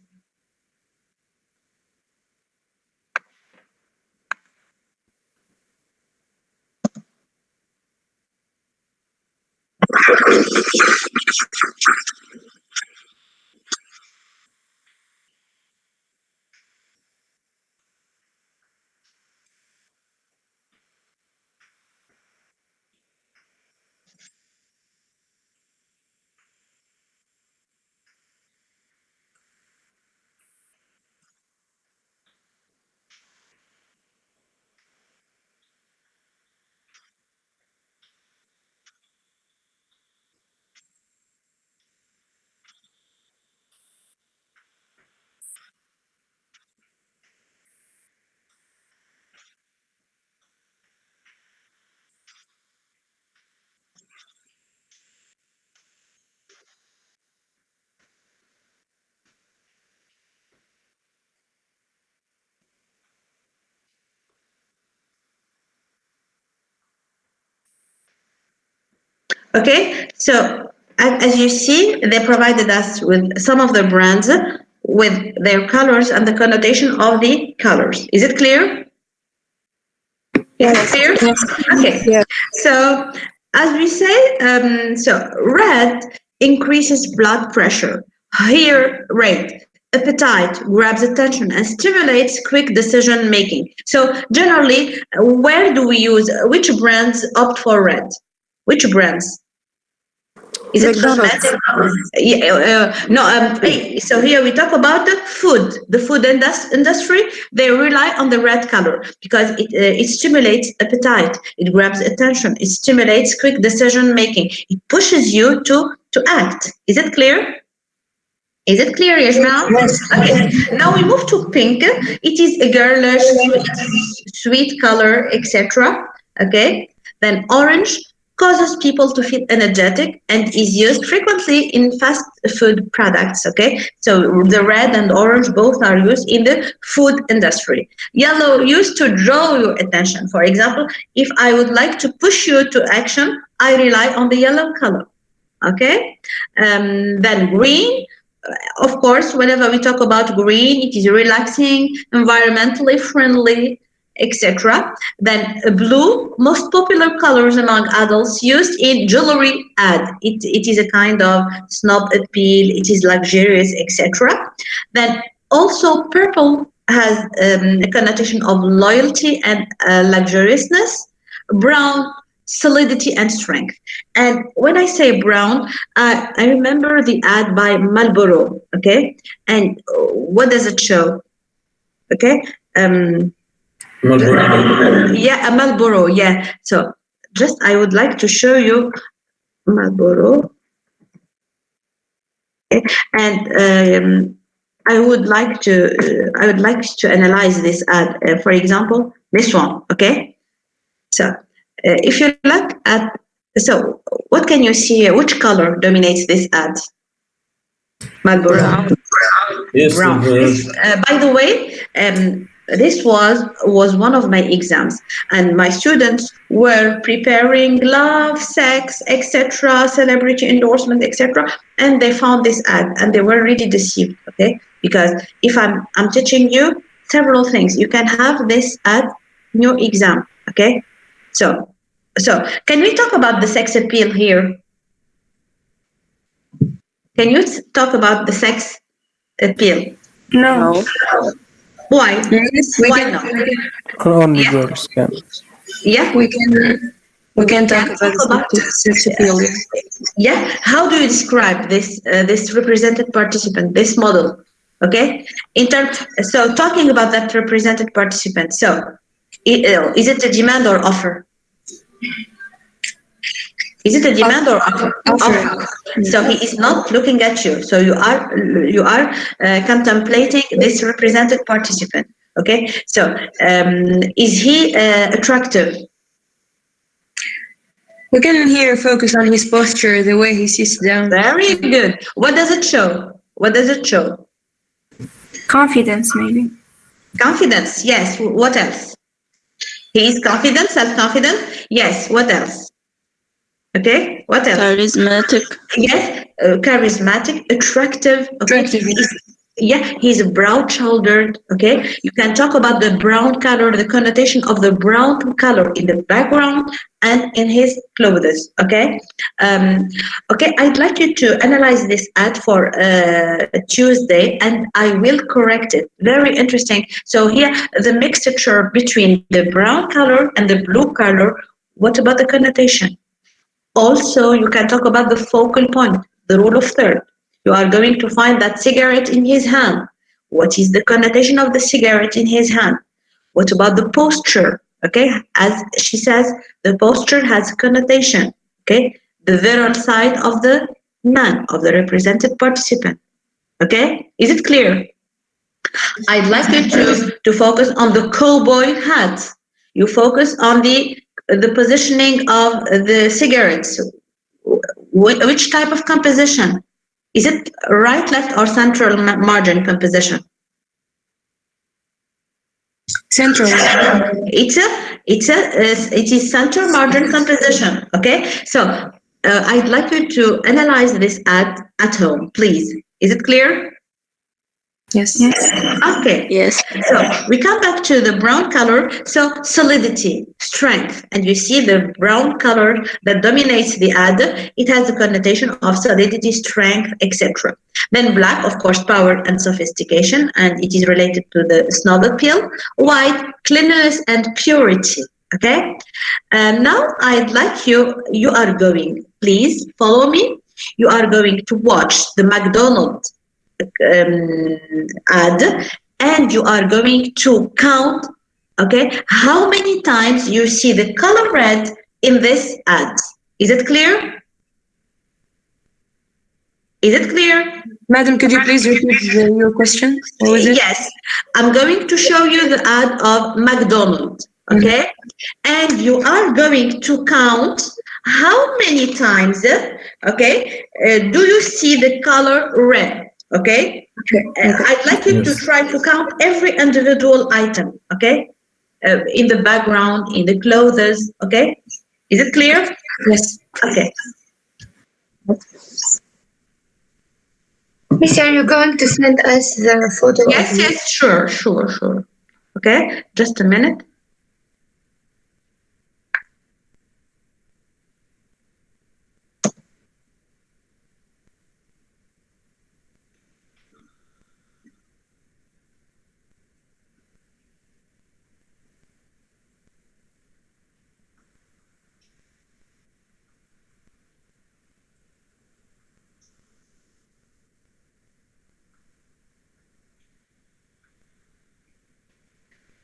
S1: Okay, so as you see, they provided us with some of the brands with their colors and the connotation of the colors. Is it clear?
S6: Yes.
S1: Clear?
S6: Yes.
S1: Okay.
S6: Yes.
S1: So as we say, so red increases blood pressure. Here, red. Appetite grabs attention and stimulates quick decision making. So generally, where do we use, which brands opt for red? Which brands? Is it
S6: McDonald's.
S1: cosmetic? No. So here we talk about the food. The food industry, they rely on the red color because it stimulates appetite. It grabs attention. It stimulates quick decision making. It pushes you to act. Is it clear? Is it clear, Yajma?
S6: Yes.
S1: Okay. Now we move to pink. It is a girlish, sweet color, etc. Okay. Then orange causes people to feel energetic and is used frequently in fast food products. Okay. So the red and orange both are used in the food industry. Yellow used to draw your attention. For example, if I would like to push you to action, I rely on the yellow color. Okay. Then green. Of course, whenever we talk about green, it is relaxing, environmentally friendly, etc. Then blue, most popular colors among adults used in jewelry ad. It is a kind of snob appeal, it is luxurious, etc. Then also purple has a connotation of loyalty and luxuriousness. Brown, solidity and strength. And when I say brown, I remember the ad by Marlboro. Okay, and what does it show? Okay, yeah, a Marlboro. Yeah. So just I would like to show you Marlboro, okay. And I would like to analyze this ad. For example, this one. Okay, so. If you look at, so what can you see here? Which color dominates this ad? Marlboro.
S5: Yes,
S1: Brown. By the way, this was one of my exams, and my students were preparing love, sex, etc., celebrity endorsement, etc., and they found this ad, and they were really deceived. Okay, because if I'm teaching you several things. You can have this at your exam. Okay, so can we talk about the sex appeal here? Can you talk about the sex appeal?
S13: No.
S1: Why?
S4: Yes,
S1: Why not?
S9: Only girls can.
S1: Yeah,
S4: we can talk about sex appeal.
S1: Yeah. How do you describe this represented participant, this model? Okay. So talking about that represented participant. So is it a demand or offer? Is it a demand or offer? Offer. So he is not looking at you. So you are contemplating this represented participant. Okay. So is he attractive?
S4: We can here focus on his posture, the way he sits down.
S1: Very good. What does it show? What does it show?
S13: Confidence, maybe.
S1: Confidence. Yes. What else? He is confident, self-confident. Yes. What else? Okay. What else?
S11: Charismatic.
S1: Yes. Charismatic, attractive. Okay. He's broad-shouldered. Okay. You can talk about the brown color, the connotation of the brown color in the background and in his clothes. Okay. Okay. I'd like you to analyze this ad for Tuesday, and I will correct it. Very interesting. So here, the mixture between the brown color and the blue color. What about the connotation? Also, you can talk about the focal point, the rule of third. You are going to find that cigarette in his hand. What is the connotation of the cigarette in his hand? What about the posture? Okay, as she says, the posture has a connotation. Okay, the virile side of the man, of the represented participant. Okay, is it clear? I'd like you to focus on the cowboy hat. You focus on the positioning of the cigarettes. Which type of composition? Is it right, left, or central margin composition?
S4: Central.
S1: It is center margin composition. Okay, so I'd like you to analyze this at home, please. Is it clear?
S4: Yes.
S1: Okay.
S11: Yes.
S1: So we come back to the brown color. So solidity, strength, and you see the brown color that dominates the ad. It has a connotation of solidity, strength, etc. Then black, of course, power and sophistication, and it is related to the snob appeal. White, cleanliness and purity. Okay. Now I'd like you are going, please follow me. You are going to watch the McDonald's ad, and you are going to count, okay, how many times you see the color red in this ad. Is it clear? Is it clear?
S4: Madam, could you please repeat your question? What was it?
S1: Yes, I'm going to show you the ad of McDonald's, okay? And you are going to count how many times, okay, do you see the color red? Okay. I'd like you to try to count every individual item. Okay. In the background, in the clothes. Okay. Is it clear?
S4: Yes.
S1: Okay.
S10: Miss, are you going to send us the photo?
S1: Yes. Sure. Okay. Just a minute.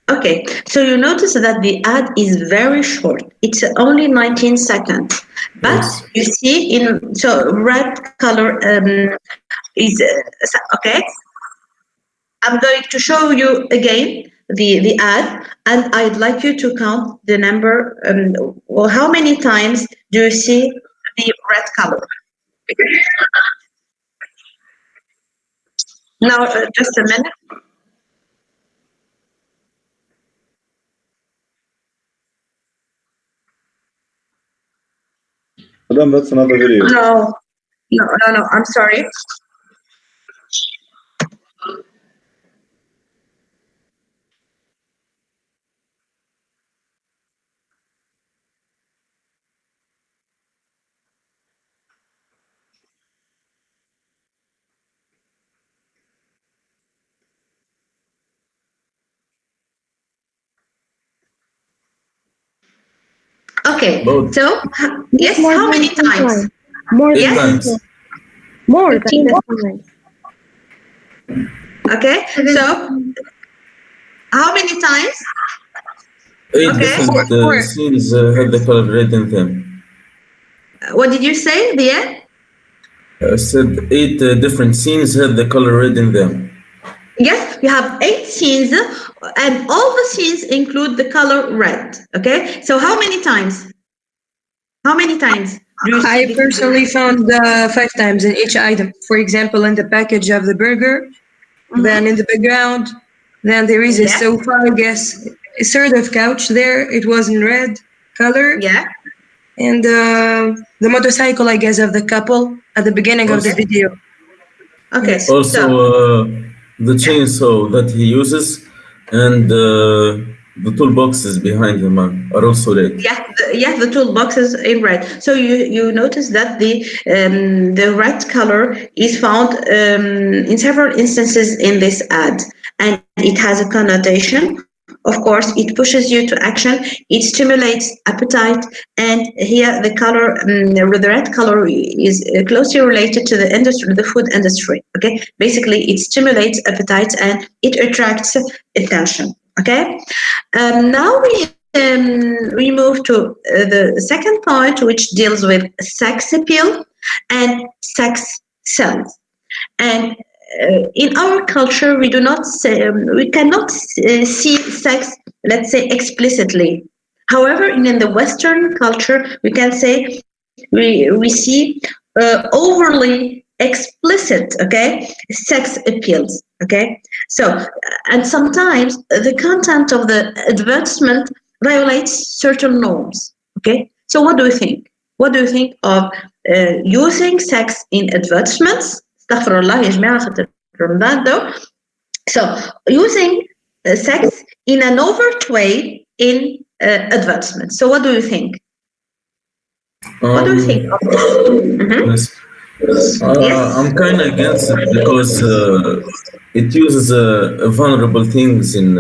S1: Okay, so you notice that the ad is very short. It's only 19 seconds. But you see so red color is, okay. I'm going to show you again the ad, and I'd like you to count the number, or how many times do you see the red color? Now, just a minute.
S3: Madam, that's another video.
S1: No, I'm sorry. Okay.
S5: Both.
S1: So yes, how many times?
S6: More
S5: Eight
S6: than
S5: times.
S6: more than
S10: 15
S6: times.
S1: Okay. So how many times?
S5: 8
S1: Okay.
S5: different scenes had the color red in them.
S1: What did you say, Dia?
S5: I said 8 different scenes had the color red in them.
S1: Yes, you have 8 scenes, and all the scenes include the color red. Okay. So how many times? How many times?
S4: I personally found 5 times in each item. For example, in the package of the burger, then in the background, then there is a sofa, I guess, a sort of couch there. It was in red color.
S1: Yeah.
S4: And the motorcycle, I guess, of the couple at the beginning of the video.
S1: Okay.
S4: Yes.
S5: Also, the chainsaw that he uses and the toolboxes behind him are also red.
S1: Yeah, the toolboxes in red. So you notice that the red color is found in several instances in this ad, and it has a connotation. Of course, it pushes you to action. It stimulates appetite, and here the color, the red color, is closely related to the industry, the food industry. Okay, basically, it stimulates appetite and it attracts attention. Okay, now we move to the second point, which deals with sex appeal and sex sells. And in our culture, we do not say, we cannot see sex, let's say, explicitly. However, in the Western culture, we can say we see overly explicit, okay, sex appeals, okay. So, and sometimes the content of the advertisement violates certain norms, okay. So, what do you think? What do you think of using sex in advertisements? Astaghfirullah, ya jama'a, خاطر Ramadan though. So, using sex in an overt way in advertisements. So, what do you think? What do you think of this?
S5: Yes. I'm kind of against it because it uses vulnerable things in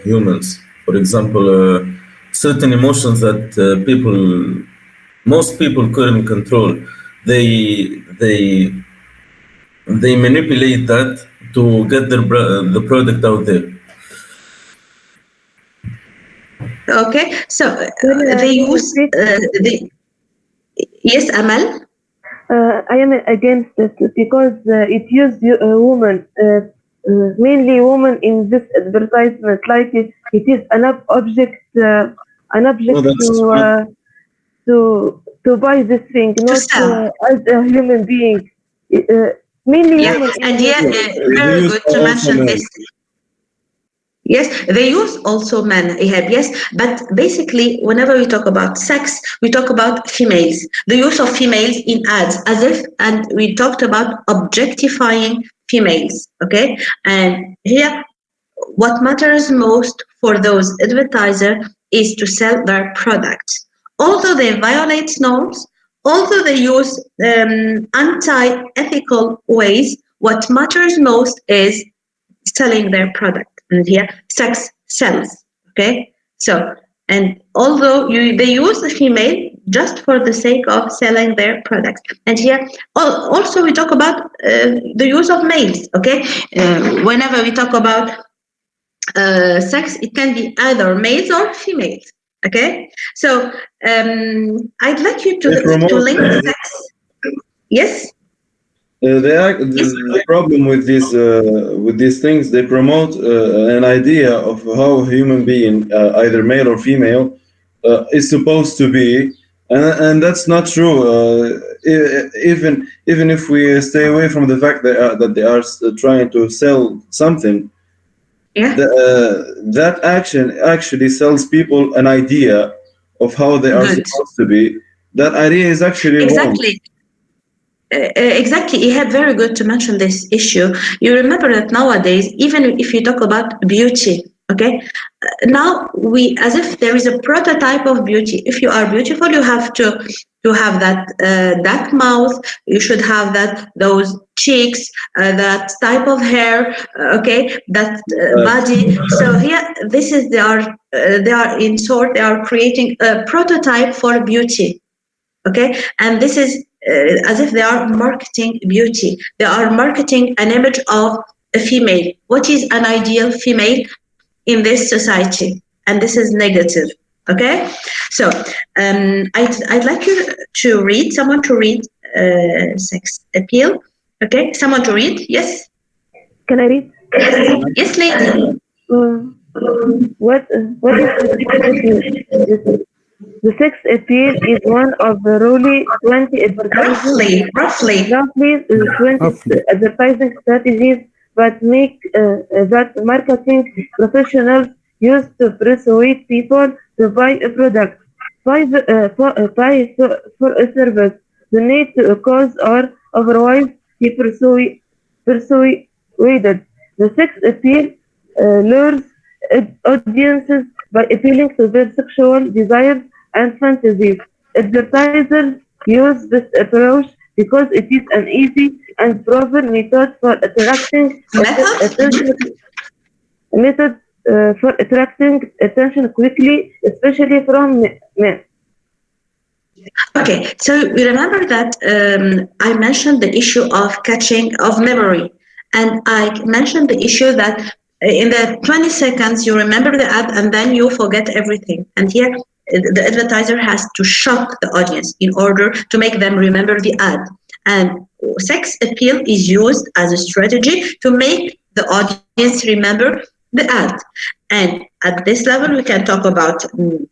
S5: humans. For example, certain emotions that most people couldn't control. They manipulate that to get the product out there.
S1: Okay, so they use yes, Amal.
S6: I am against it because it used a woman, mainly woman in this advertisement, like it is an object to buy this thing, not as a human being. Mainly women.
S1: And very good to mention this. Yes, they use also men, Ihab, yes, but basically, whenever we talk about sex, we talk about females, the use of females in ads, as if, and we talked about objectifying females, okay? And here, what matters most for those advertisers is to sell their products. Although they violate norms, although they use anti-ethical ways, what matters most is selling their product. And here, sex sells. Okay, so and although they use the female just for the sake of selling their products, and here also we talk about the use of males. Okay, whenever we talk about sex, it can be either males or females. Okay, so I'd like you to link sex. Yes.
S3: The problem with these things, they promote an idea of how a human being, either male or female, is supposed to be, and that's not true. Even if we stay away from the fact that they are trying to sell something, that action actually sells people an idea of how they are supposed to be. That idea is actually wrong.
S1: Exactly. You have very good to mention this issue. You remember that nowadays, even if you talk about beauty, Okay, now we, as if there is a prototype of beauty. If you are beautiful, you have to have that that mouth. You should have those cheeks, that type of hair. Okay, that body. So here, this is they are in short, they are creating a prototype for beauty. Okay, and this is as if they are marketing beauty. They are marketing an image of a female. What is an ideal female in this society? And this is negative. Okay, so I'd like you to read, someone to read Sex Appeal. Okay, someone to read. Yes.
S6: Can I read?
S1: Yes, lady.
S6: What is the sex appeal is one of the roughly 20
S1: roughly
S6: 20 advertising strategies that marketing professionals use to persuade people to buy a product, buy for a service, donate to a cause, or otherwise be persuaded. The sex appeal lures audiences by appealing to their sexual desires and fantasies. Advertisers use this approach because it is an easy and proven method for attracting attention quickly, especially from men.
S1: Okay, so you remember that I mentioned the issue of catching of memory, and I mentioned the issue that in the 20 seconds you remember the ad and then you forget everything. And here the advertiser has to shock the audience in order to make them remember the ad. And sex appeal is used as a strategy to make the audience remember the ad. And at this level, we can talk about the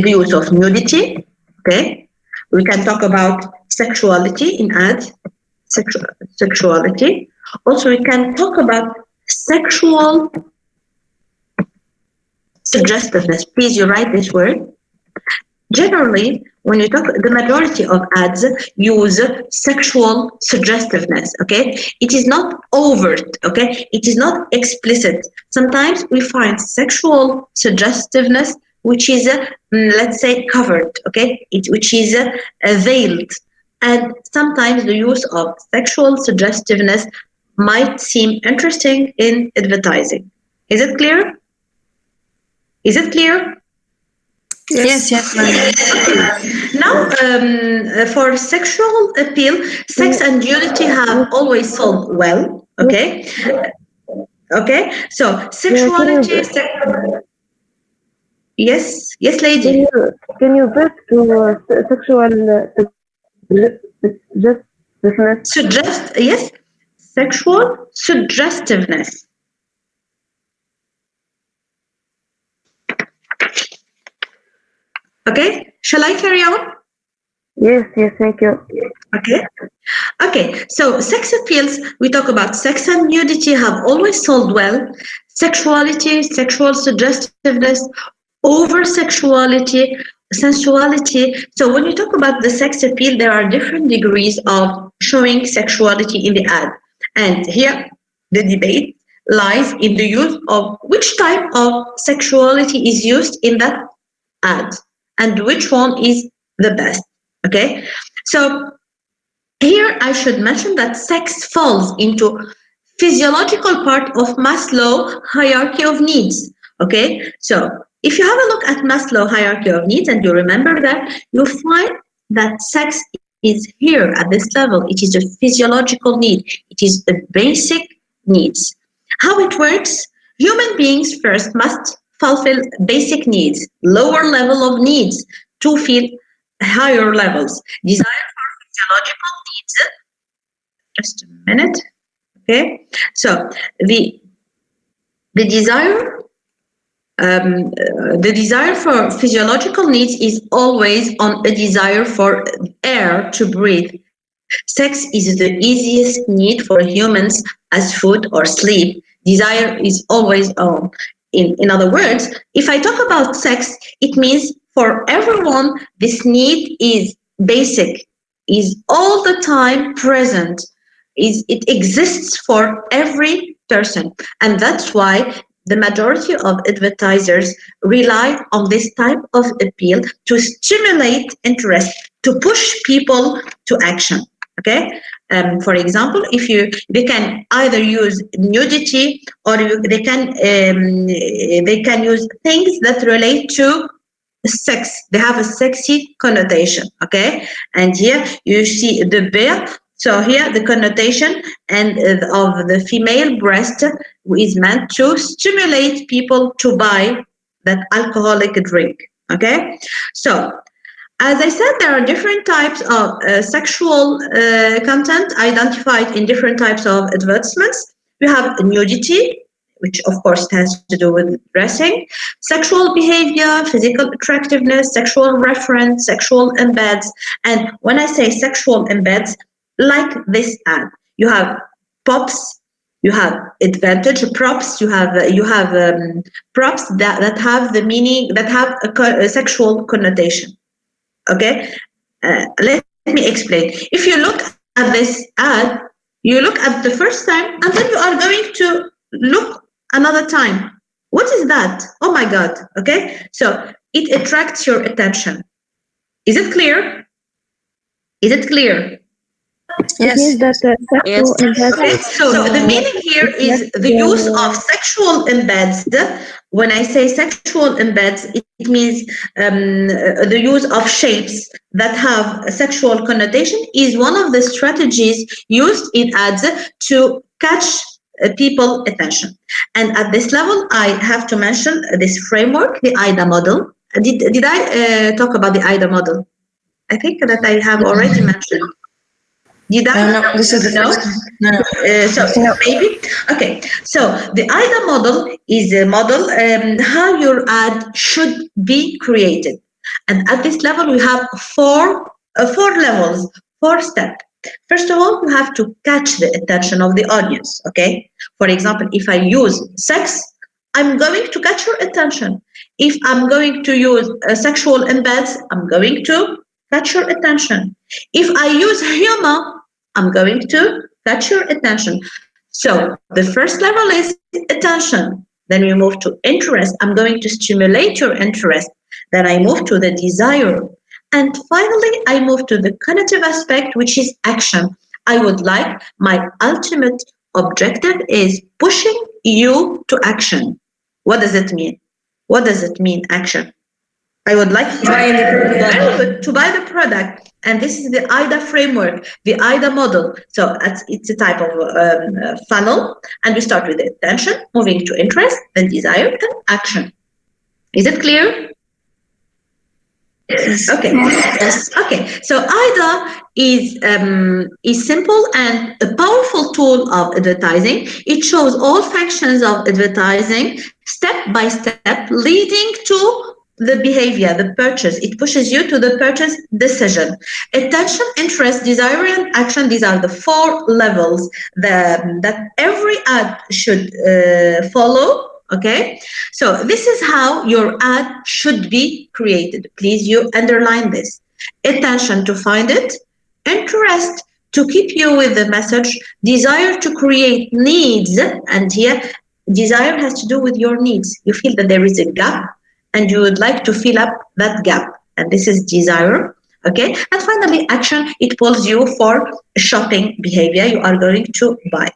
S1: use of nudity. Okay, we can talk about sexuality in ads, sexuality. Also, we can talk about sexual suggestiveness. Please, you write this word. Generally, when you talk, the majority of ads use sexual suggestiveness. Okay, it is not overt. Okay, it is not explicit. Sometimes we find sexual suggestiveness which is let's say covered. Okay, which is veiled, and sometimes the use of sexual suggestiveness might seem interesting in advertising. Is it clear? Is it clear?
S4: Yes.
S1: Now, for sexual appeal, sex and nudity have always sold well. Okay. Okay. So sexuality. Yes, lady.
S6: Can you back to sexual
S1: suggestiveness? Yes, sexual suggestiveness. Okay, shall I carry on?
S6: Yes, thank you.
S1: Okay, so sex appeals, we talk about sex and nudity have always sold well. Sexuality, sexual suggestiveness, over-sexuality, sensuality. So when you talk about the sex appeal, there are different degrees of showing sexuality in the ad. And here, the debate lies in the use of which type of sexuality is used in that ad and which one is the best. Okay, so here I should mention that sex falls into physiological part of Maslow hierarchy of needs. Okay, so if you have a look at Maslow hierarchy of needs and you remember that, you'll find that sex is here at this level. It is a physiological need. It is a basic needs. How it works? Human beings first must fulfill basic needs, lower level of needs to feel higher levels. Desire for physiological needs. Just a minute. Okay, so the desire for physiological needs is always on a desire for air to breathe. Sex is the easiest need for humans as food or sleep. Desire is always on. In other words, if I talk about sex, it means for everyone, this need is basic, is all the time present. It exists for every person. And that's why the majority of advertisers rely on this type of appeal to stimulate interest, to push people to action. Okay. For example, they can either use nudity or they can use things that relate to sex. They have a sexy connotation. Okay, and here you see the bear. So here the connotation and of the female breast is meant to stimulate people to buy that alcoholic drink. Okay, so as I said, there are different types of sexual content identified in different types of advertisements. We have nudity, which of course has to do with dressing, sexual behavior, physical attractiveness, sexual reference, sexual embeds. And when I say sexual embeds, like this ad, you have pops, you have advantage props, you have props that have the meaning, that have a sexual connotation. Okay, let me explain. If you look at this ad, you look at the first time and then you are going to look another time. What is that? Oh my God. Okay, so it attracts your attention. Is it clear? Is it clear?
S6: Yes.
S1: Yes. Okay. So the meaning here is the use of sexual embeds. When I say sexual embeds, it means the use of shapes that have a sexual connotation is one of the strategies used in ads to catch people attention. And at this level, I have to mention this framework, the AIDA model. Did I talk about the AIDA model? I think that I have already mentioned. Did I?
S4: No, this is the first one. No.
S1: So maybe. Okay. So the AIDA model is a model how your ad should be created, and at this level we have four levels, 4 steps. First of all, you have to catch the attention of the audience. Okay. For example, if I use sex, I'm going to catch your attention. If I'm going to use sexual embeds, I'm going to catch your attention. If I use humor, I'm going to catch your attention. So the first level is attention. Then we move to interest. I'm going to stimulate your interest. Then I move to the desire. And finally, I move to the cognitive aspect, which is action. I would like, my ultimate objective is pushing you to action. What does it mean? What does it mean, action? I would like to buy the product. And this is the AIDA framework, the AIDA model. So it's a type of funnel. And we start with the attention, moving to interest, then desire, then action. Is it clear? Yes. Okay. Yes. Okay. So AIDA is simple and a powerful tool of advertising. It shows all functions of advertising step by step, leading to the behavior, the purchase. It pushes you to the purchase decision. Attention, interest, desire, and action. These are the 4 levels that every ad should follow. Okay, so this is how your ad should be created. Please, you underline this. Attention to find it, interest to keep you with the message, desire to create needs, and here desire has to do with your needs. You feel that there is a gap and you would like to fill up that gap, and this is desire. Okay, and finally action, it pulls you for shopping behavior. You are going to buy.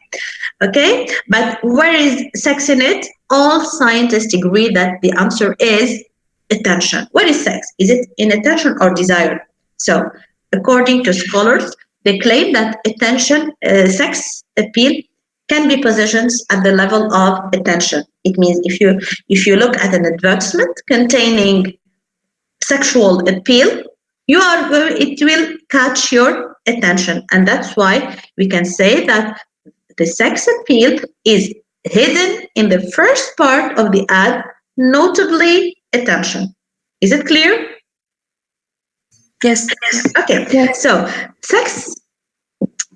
S1: Okay, but where is sex in it? All scientists agree that the answer is attention. What is sex? Is it in attention or desire? So according to scholars, they claim that attention, sex appeal can be positioned at the level of attention. It means if you look at an advertisement containing sexual appeal, it will catch your attention, and that's why we can say that the sex appeal is hidden in the first part of the ad, notably attention. Is it clear?
S4: Yes.
S1: Okay. So sex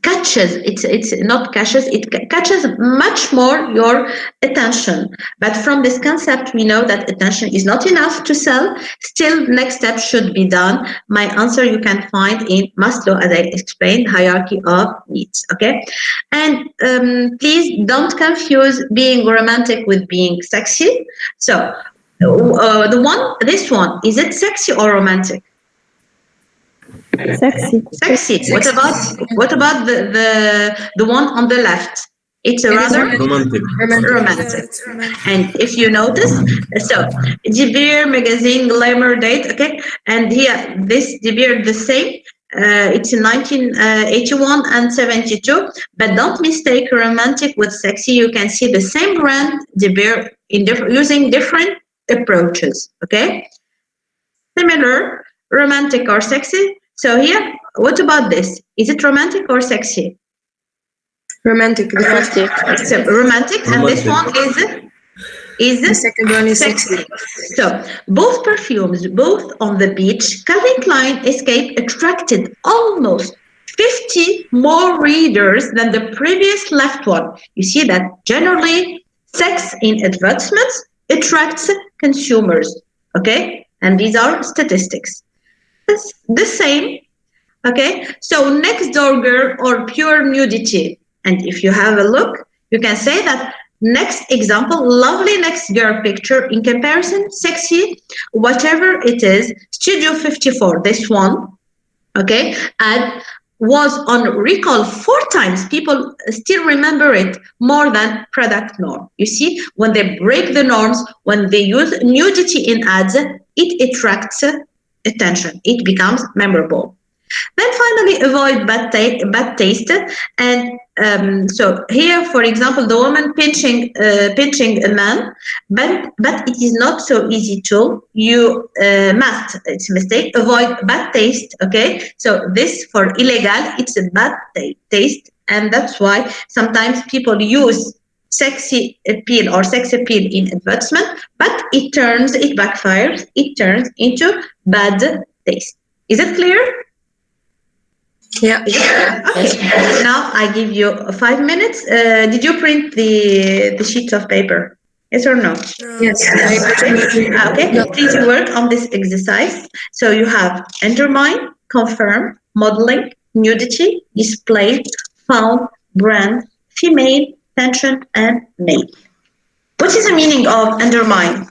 S1: catches, it's not catches, it catches much more your attention. But from this concept, we know that attention is not enough to sell. Still, next step should be done. My answer you can find in Maslow, as I explained, hierarchy of needs. Okay, and please don't confuse being romantic with being sexy. So this one, is it sexy or romantic?
S6: Sexy.
S1: Sexy. What about the one on the left? It's a rather
S5: romantic.
S1: And if you notice, so Dibir magazine, Glamour Date, okay, and here this Dibir the same. It's in 1981 and 72, but don't mistake romantic with sexy. You can see the same brand Dibir in using different approaches. Okay, similar, romantic or sexy. So here, what about this? Is it romantic or sexy?
S4: Romantic.
S1: It's romantic, and this one is
S4: the second one is sexy.
S1: So both perfumes, both on the beach, Calvin Klein Escape attracted almost 50 more readers than the previous left one. You see that generally sex in advertisements attracts consumers. Okay, and these are statistics. The same, okay? So next door girl or pure nudity. And if you have a look, you can say that next example, lovely next girl picture in comparison, sexy, whatever it is, Studio 54, this one, okay? And was on recall 4 times. People still remember it more than product norm. You see, when they break the norms, when they use nudity in ads, it attracts attention. It becomes memorable. Then finally, avoid bad taste. And so here, for example, the woman pinching a man, but it is not so easy to. You must, it's a mistake, avoid bad taste. Okay, so this for illegal, it's a bad taste, and that's why sometimes people use sexy appeal or sex appeal in advertisement, but it backfires, it turns into bad taste. Is it clear?
S4: Yeah.
S1: Okay. Now I give you 5 minutes. Did you print the sheets of paper? Yes or no?
S4: Yes.
S1: Okay. Please work on this exercise. So you have undermine, confirm, modeling, nudity, display, found, brand, female, tension, and male. What is the meaning of undermine?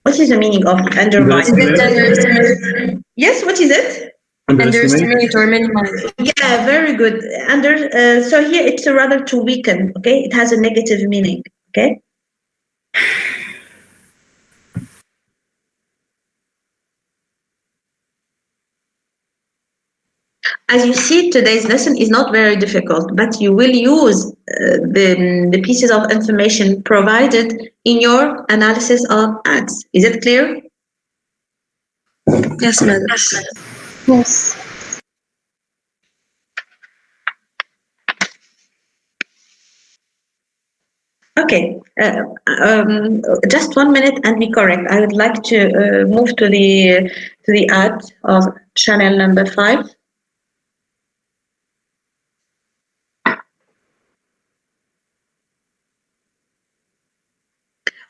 S1: What is the meaning of undermine? Yes, what is it?
S4: Underestimate or minimize.
S1: Yeah, very good. So here it's rather to weaken, okay? It has a negative meaning, okay? As you see, today's lesson is not very difficult, but you will use the pieces of information provided in your analysis of ads. Is it clear?
S4: Yes, madam.
S8: Yes.
S1: Okay, just 1 minute and be correct. I would like to move to the ad of channel number 5.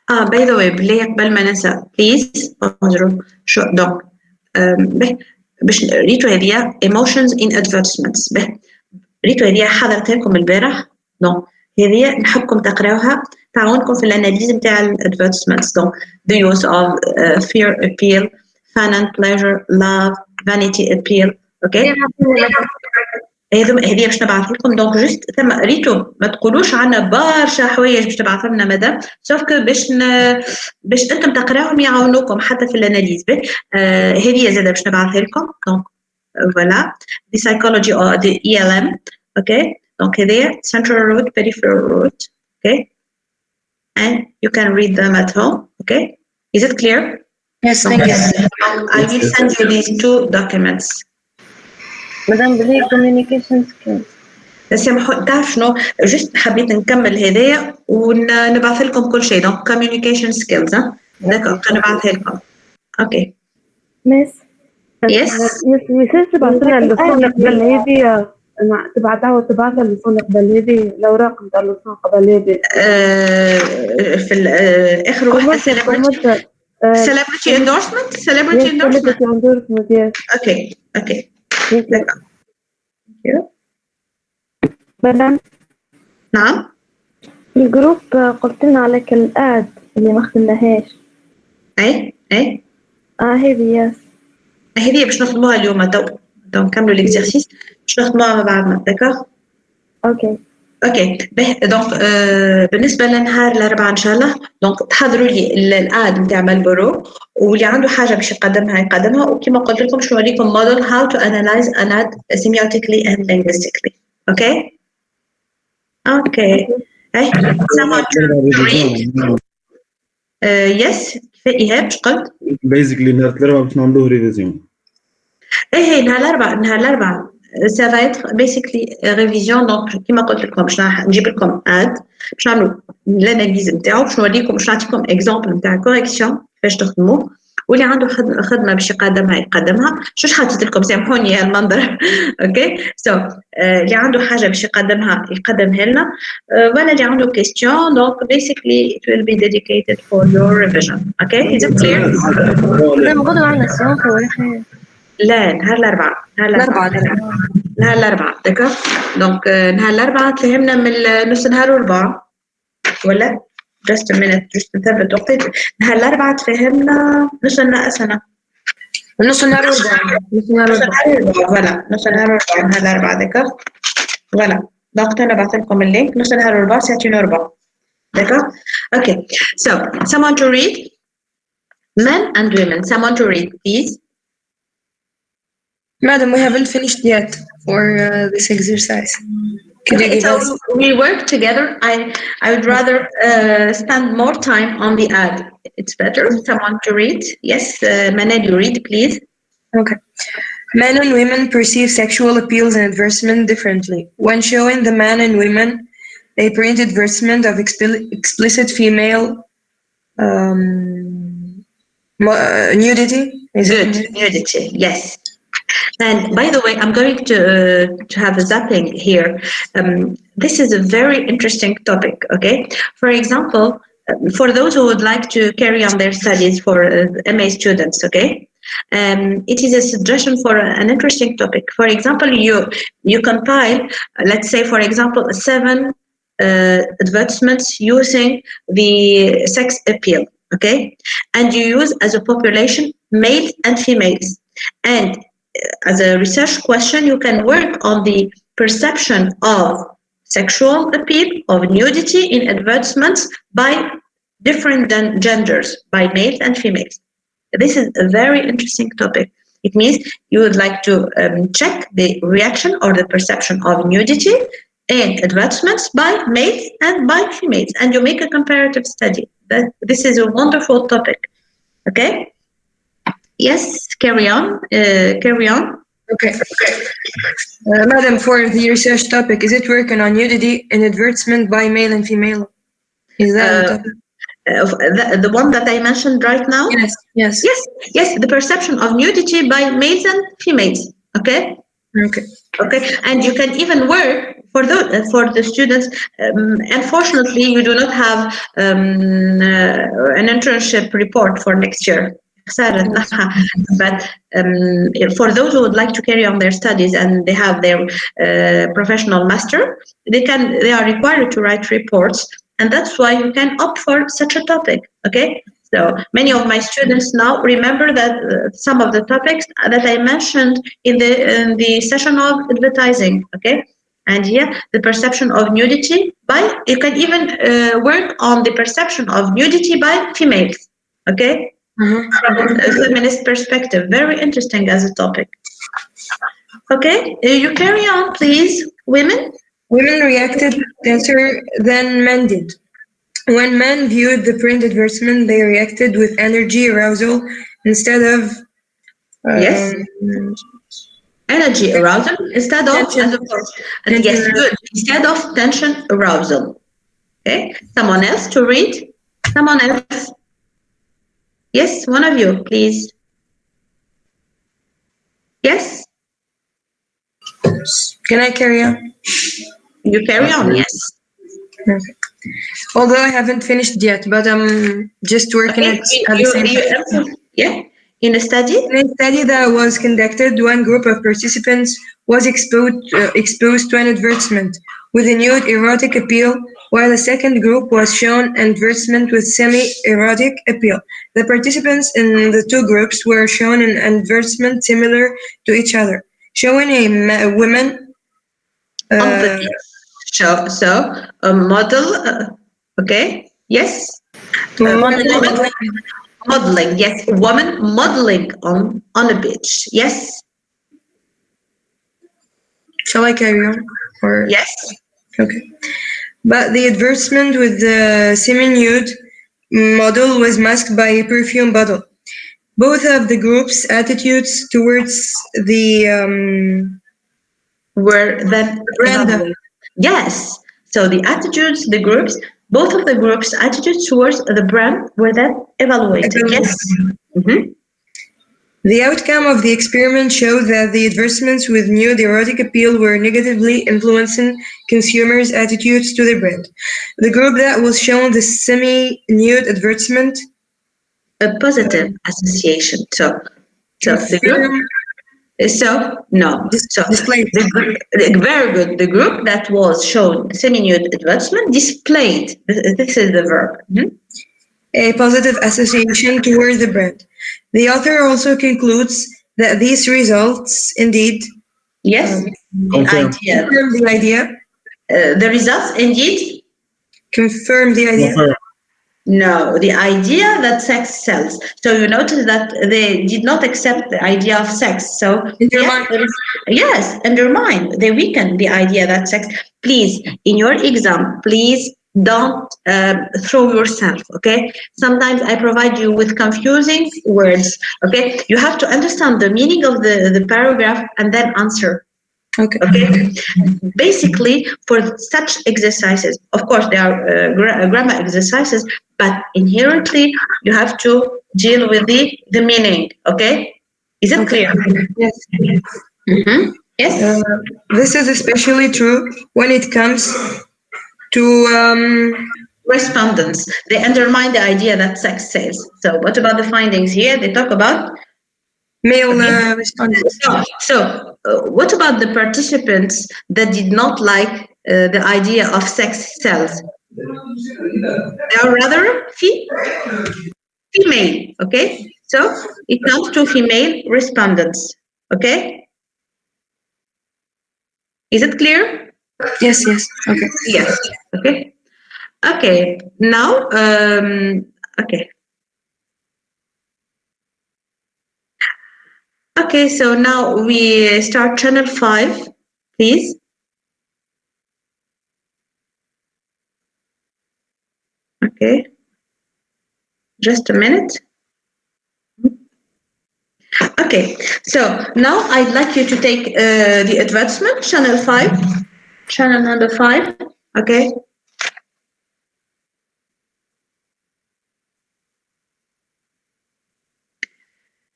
S1: By the way, بلي قبل ما ننسى please انظروا شو دونك باش ريتو هذيا emotions in advertisements. ريتو هذيا حضرتها لكم البارح. دونك هذيا نحبكم تقراوها تعاونكم في الاناليز نتاع الادفيرتسمنتس. دونك the use of fear appeal, fun and pleasure, love, vanity appeal. اوكي هذه باش نبعث لكم. دونك جست ثم ريتو ما تقولوش عنا برشا حوايج باش تبعث لنا مدام سوف باش انتم تقراوهم يعاونوكم حتى في الاناليز. هذه زاده باش نبعثها لكم. دونك فوالا the psychology or the ELM. اوكي دونك هذه central root, peripheral root. okay, and you can read them at home. Okay, is it clear?
S4: Yes, thank you.
S1: I will send you these 2 documents.
S6: مدام بلي communication skills.
S1: سامحوا تعرف شنو جست حبيت نكمل هدايا ونبعث لكم كل شيء. دونك communication skills. داكور نبعثها لكم. اوكي
S6: ميس
S1: يس
S6: ميساج تبعث لنا الدكتور اللي قبل هذه تبعت اللسان قبليبي الأوراق نتاع اللسان قبليبي
S1: في آخر واحدة celebrity endorsement. Celebrity endorsement.
S6: Yes.
S1: Okay.
S6: Thank you. مدام
S1: نعم.
S6: في الجروب قلت لنا عليك الآد اللي ما خدمناهاش.
S1: ايه
S6: هذه
S1: باش نخدموها اليوم تو نكملوا الاكزرسيس باش نخدموها مع بعضنا. داكوغ. اوكي دونك بالنسبه لنهار الاربعاء ان شاء الله دونك تحضروا لي الاد نتاع مالبورو واللي عنده حاجه باش يقدمها وكما قلت لكم شنو نوريكم موديل how to analyze an ad semiotically and linguistically. Okay. Hey, someone to read. Yes. إيهاب إيش قلت؟
S3: Basically نهار الأربعاء باش نعملوه ريفيزيون.
S1: إيه نهار الأربعاء ça va être basically révision donc كما قلت لكم باش نجيب لكم ad باش نعملوا الاناليز نتاعو باش نوريكم باش نعطيكم اكزامبل نتاع كوريكسيون كيفاش تخدموه واللي عنده خدمه باش يقدمها شوش حاطت لكم سامحوني يا المنظر اوكي اللي عنده حاجه باش يقدمها لنا ولا اللي عنده كيستيون دونك basically it will be dedicated for your revision. Okay, is it clear?
S6: غدوة عندنا سيونس ولا خير؟
S1: لا نهار الأربعاء داكوغ دونك نهار الأربعاء تفهمنا من نص نهار وربع ولا just a minute just نثبت وقتي نهار الأربعاء تفهمنا نص نهار نهار الأربعاء داكوغ فوالا دونك أنا بعث لكم اللينك نص نهار وربع ساعتين وربع داكوغ. Okay, so someone to read, men and women, someone to read please.
S4: Madam, we haven't finished yet for this exercise.
S1: Okay, so we work together. I would rather spend more time on the ad. It's better. Someone to read. Yes, Manel, you read, please.
S4: Okay. Men and women perceive sexual appeals and advertisement differently. When showing the men and women a print advertisement of explicit female nudity.
S1: Good, nudity. Yes. And by the way, I'm going to have a zapping here. This is a very interesting topic, okay? For example, for those who would like to carry on their studies for MA students, okay? It is a suggestion for an interesting topic. For example, you compile, let's say, for example, 7 advertisements using the sex appeal, okay? And you use as a population males and females. And as a research question, you can work on the perception of sexual appeal, of nudity in advertisements by different genders, by males and females. This is a very interesting topic. It means you would like to check the reaction or the perception of nudity in advertisements by males and by females, and you make a comparative study. This is a wonderful topic. Okay? Yes, carry on.
S4: Okay. Madam, for the research topic, is it working on nudity in advertisement by male and female? Is that
S1: the one that I mentioned right now? Yes, the perception of nudity by males and females. Okay. And you can even work for the students. Unfortunately, you do not have an internship report for next year. But for those who would like to carry on their studies and they have their professional master, they are required to write reports, and that's why you can opt for such a topic. Okay, so many of my students now remember that some of the topics that I mentioned in the session of advertising. Okay, and here the perception of nudity by you can even work on the perception of nudity by females. Okay. From a feminist perspective, very interesting as a topic. Okay, you carry on, please. Women
S4: reacted better than men did. When men viewed the print advertisement, they reacted with energy arousal instead of
S1: energy arousal instead of instead of tension arousal. Okay, someone else to read. Someone else. Yes, one of you, please. Yes.
S4: groups. Can I carry on?
S1: You carry on, yes.
S4: Okay. Although I haven't finished yet, but I'm just working at the same time.
S1: Yeah. In a study
S4: that was conducted, one group of participants was exposed to an advertisement with a nude erotic appeal, while a second group was shown an advertisement with semi-erotic appeal. The participants in the two groups were shown an advertisement similar to each other, showing a woman.
S1: On the beach. So a model. Okay. Yes. Modeling, yes, a woman modeling on a beach, yes.
S4: Shall I carry on? Or
S1: yes.
S4: Okay. But the advertisement with the semi-nude model was masked by a perfume bottle. Both of the groups' attitudes towards the
S1: were then
S4: Brenda.
S1: Yes. So the attitudes, the groups. Both of the groups' attitudes towards the brand were then evaluated. Yes. Mm-hmm.
S4: The outcome of the experiment showed that the advertisements with nude erotic appeal were negatively influencing consumers' attitudes to the brand. The group that was shown the semi-nude advertisement,
S1: a positive association. So the group. Very good. The group that was shown semi-nude advertisement displayed. This is the verb. Mm-hmm.
S4: A positive association toward the brand. The author also concludes that these results indeed.
S1: Yes.
S4: Confirm the idea.
S1: The results indeed.
S4: Confirm the idea.
S1: No, the idea that sex sells. So you notice that they did not accept the idea of sex. So yes, undermine. They weaken the idea that sex. Please, in your exam, please don't throw yourself. Okay. Sometimes I provide you with confusing words. Okay. You have to understand the meaning of the paragraph and then answer.
S4: Okay.
S1: Basically, for such exercises, of course, there are grammar exercises, but inherently, you have to deal with the meaning. Okay? Is it clear?
S4: Yes.
S1: Mm-hmm. Yes.
S4: This is especially true when it comes to
S1: respondents. They undermine the idea that sex sells. So, what about the findings here? They talk about
S4: male respondents.
S1: So, what about the participants that did not like the idea of sex sells? They are rather female, okay? So, it comes to female respondents, okay? Is it clear?
S4: Yes, okay.
S1: Yes, okay. Okay, now, okay. Okay, so now we start channel 5, please. Okay, just a minute. Okay, so now I'd like you to take the advertisement, channel 5, channel number 5, okay?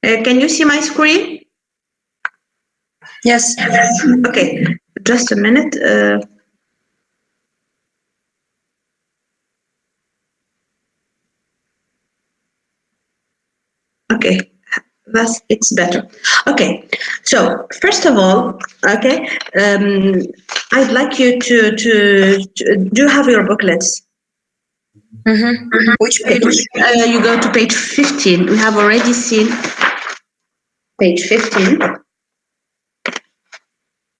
S1: Can you see my screen?
S4: Yes.
S1: Okay, just a minute. Okay, it's better. Okay, so first of all, okay, I'd like you to do you have your booklets?
S4: Mm-hmm. Which page?
S1: You go to page 15. We have already seen page 15.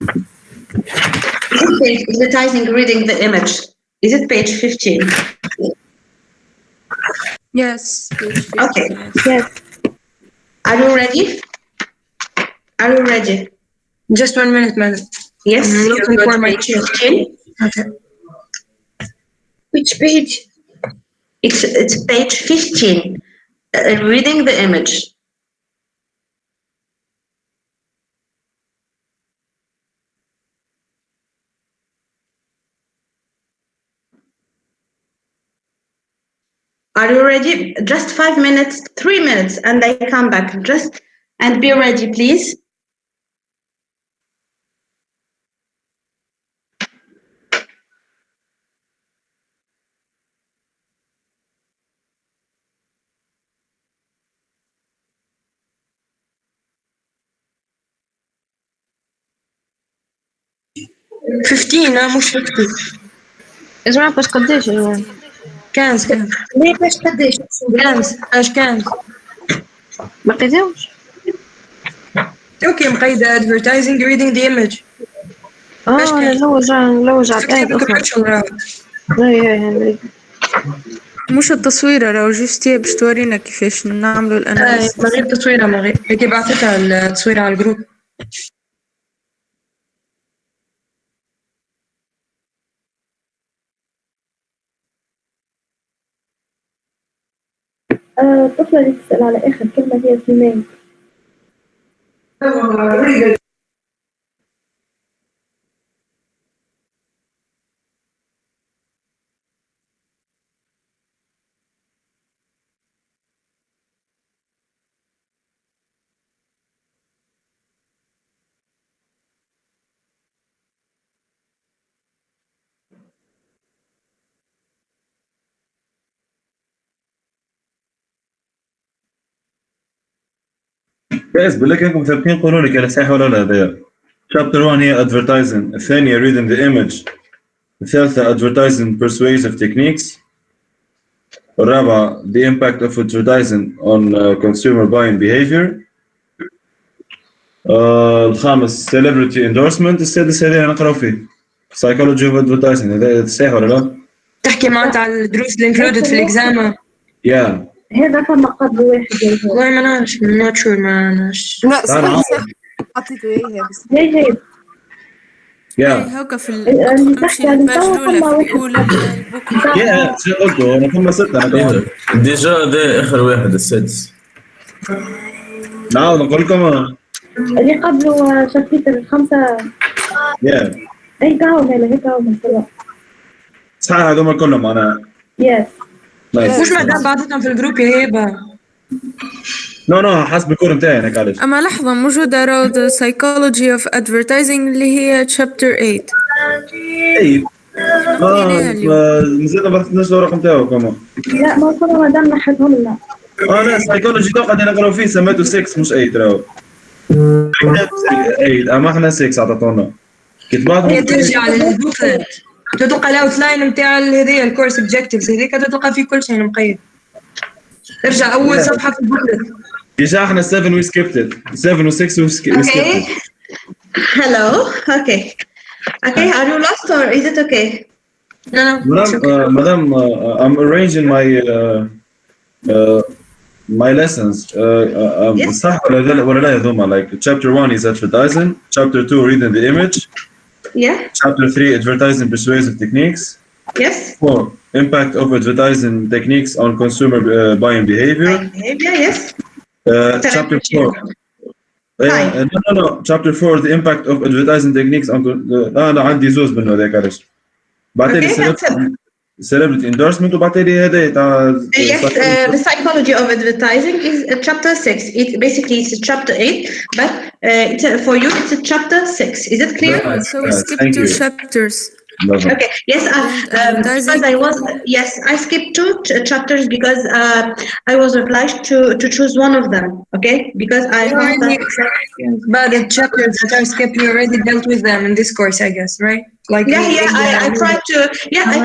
S1: Is it page advertising reading the image? Is it page 15?
S4: Yes.
S1: Okay. Yes. Are you ready? Are you ready?
S4: Just 1 minute, madam.
S1: Yes.
S4: I'm looking for my
S1: page 15.
S4: Okay.
S1: Which page? It's page 15. Reading the image. Are you ready? Just 5 minutes, 3 minutes, and I come back. And be ready, please.
S4: 15 مش 50.
S8: اسمع باش قداش يعني؟
S4: 15
S10: ليه باش قداش؟
S4: 15
S8: ما قيدوش.
S4: اوكي مقيدة advertising reading the image.
S8: نلوج على الآد أخرى. لا
S14: مش التصويرة لو جوستي باش تورينا كيفاش نعملوا الأناليز.
S4: ما غير تصويرة ما غير هيك بعثتها التصويرة على الجروب.
S6: الطفلة اللي تسأل على آخر كلمة هي سليمان.
S3: بس بقول لك انكم مثبتين قولوا لي كان صحيح ولا لا هذا. Chapter 1 هي advertising، الثانية reading the image، الثالثة advertising persuasive techniques، الرابعة the impact of advertising on consumer buying behavior، الخامس celebrity endorsement، السادس هذا نقراو فيه psychology of advertising. هذا صحيح ولا لا؟
S4: تحكي معناتها على الدروس اللي included في الإكزام.
S3: Yeah.
S6: هذا فما قبل واحد
S4: والله ما نعرفش not sure ما نعرفش.
S14: لا صح عطيته إياها بس.
S6: هي
S14: هاكا في نمشي للباج الأولى في أولى البوك.
S3: يا شو قلتوا أنا كنا 6 أنا
S5: ديجا ده آخر واحد السادس.
S3: نعم نقول لكم
S6: اللي قبله شابتر الخمسة. هي كاو
S3: صح هذوما كلهم أنا.
S4: مش مادام بعضتهم في الجروب يا هبة.
S3: نو حسب الكور نتاعي أنا معلش.
S14: أما لحظة موجودة راود psychology of advertising اللي هي chapter 8.
S3: نزلنا بحثناش الورق نتاعو كمان.
S6: لا ما كنا مادام نحدهم لنا.
S3: لا psychology تو قاعدين نقراو فيه سميته 6 مش 8 راهو. 8 أما إحنا 6 عطاتونا. كتبات.
S4: هي ترجع للبوكلت. تلقى الاوت لاين نتاع هذه الكورس اوبجكتيفز هذيك تلقى فيه كل شيء مقيد. ارجع اول صفحه في البوكلت.
S3: ديجا احنا 7 وي سكيبتد 7 و 6 وي سكيبتد.
S1: Hello. Okay. Are you lost or is it okay?
S4: No.
S3: Madam, I'm arranging my lessons. صح ولا لا هذوما like chapter 1 is advertising, chapter 2 reading the image.
S1: Yeah.
S3: Chapter 3 advertising persuasive techniques.
S1: Yes.
S3: 4 impact of advertising techniques on consumer buying behavior.
S1: Yes.
S3: Chapter 4. No. Chapter 4 the impact of advertising techniques on أنا عندي زوز منه ذاك علاش. بعدين celebrity endorsement وبعدين هذا تاع.
S1: Yes, the psychology of advertising is chapter 6. It basically it's chapter 8, but for you it's chapter 6. Is it clear?
S14: So we skip 2 chapters.
S1: Okay. Yes. Because I skipped 2 chapters because I was obliged to choose one of them. Okay. Because I found that.
S4: But the chapters that I skipped, you already dealt with them in this course, I guess, right? Like
S1: I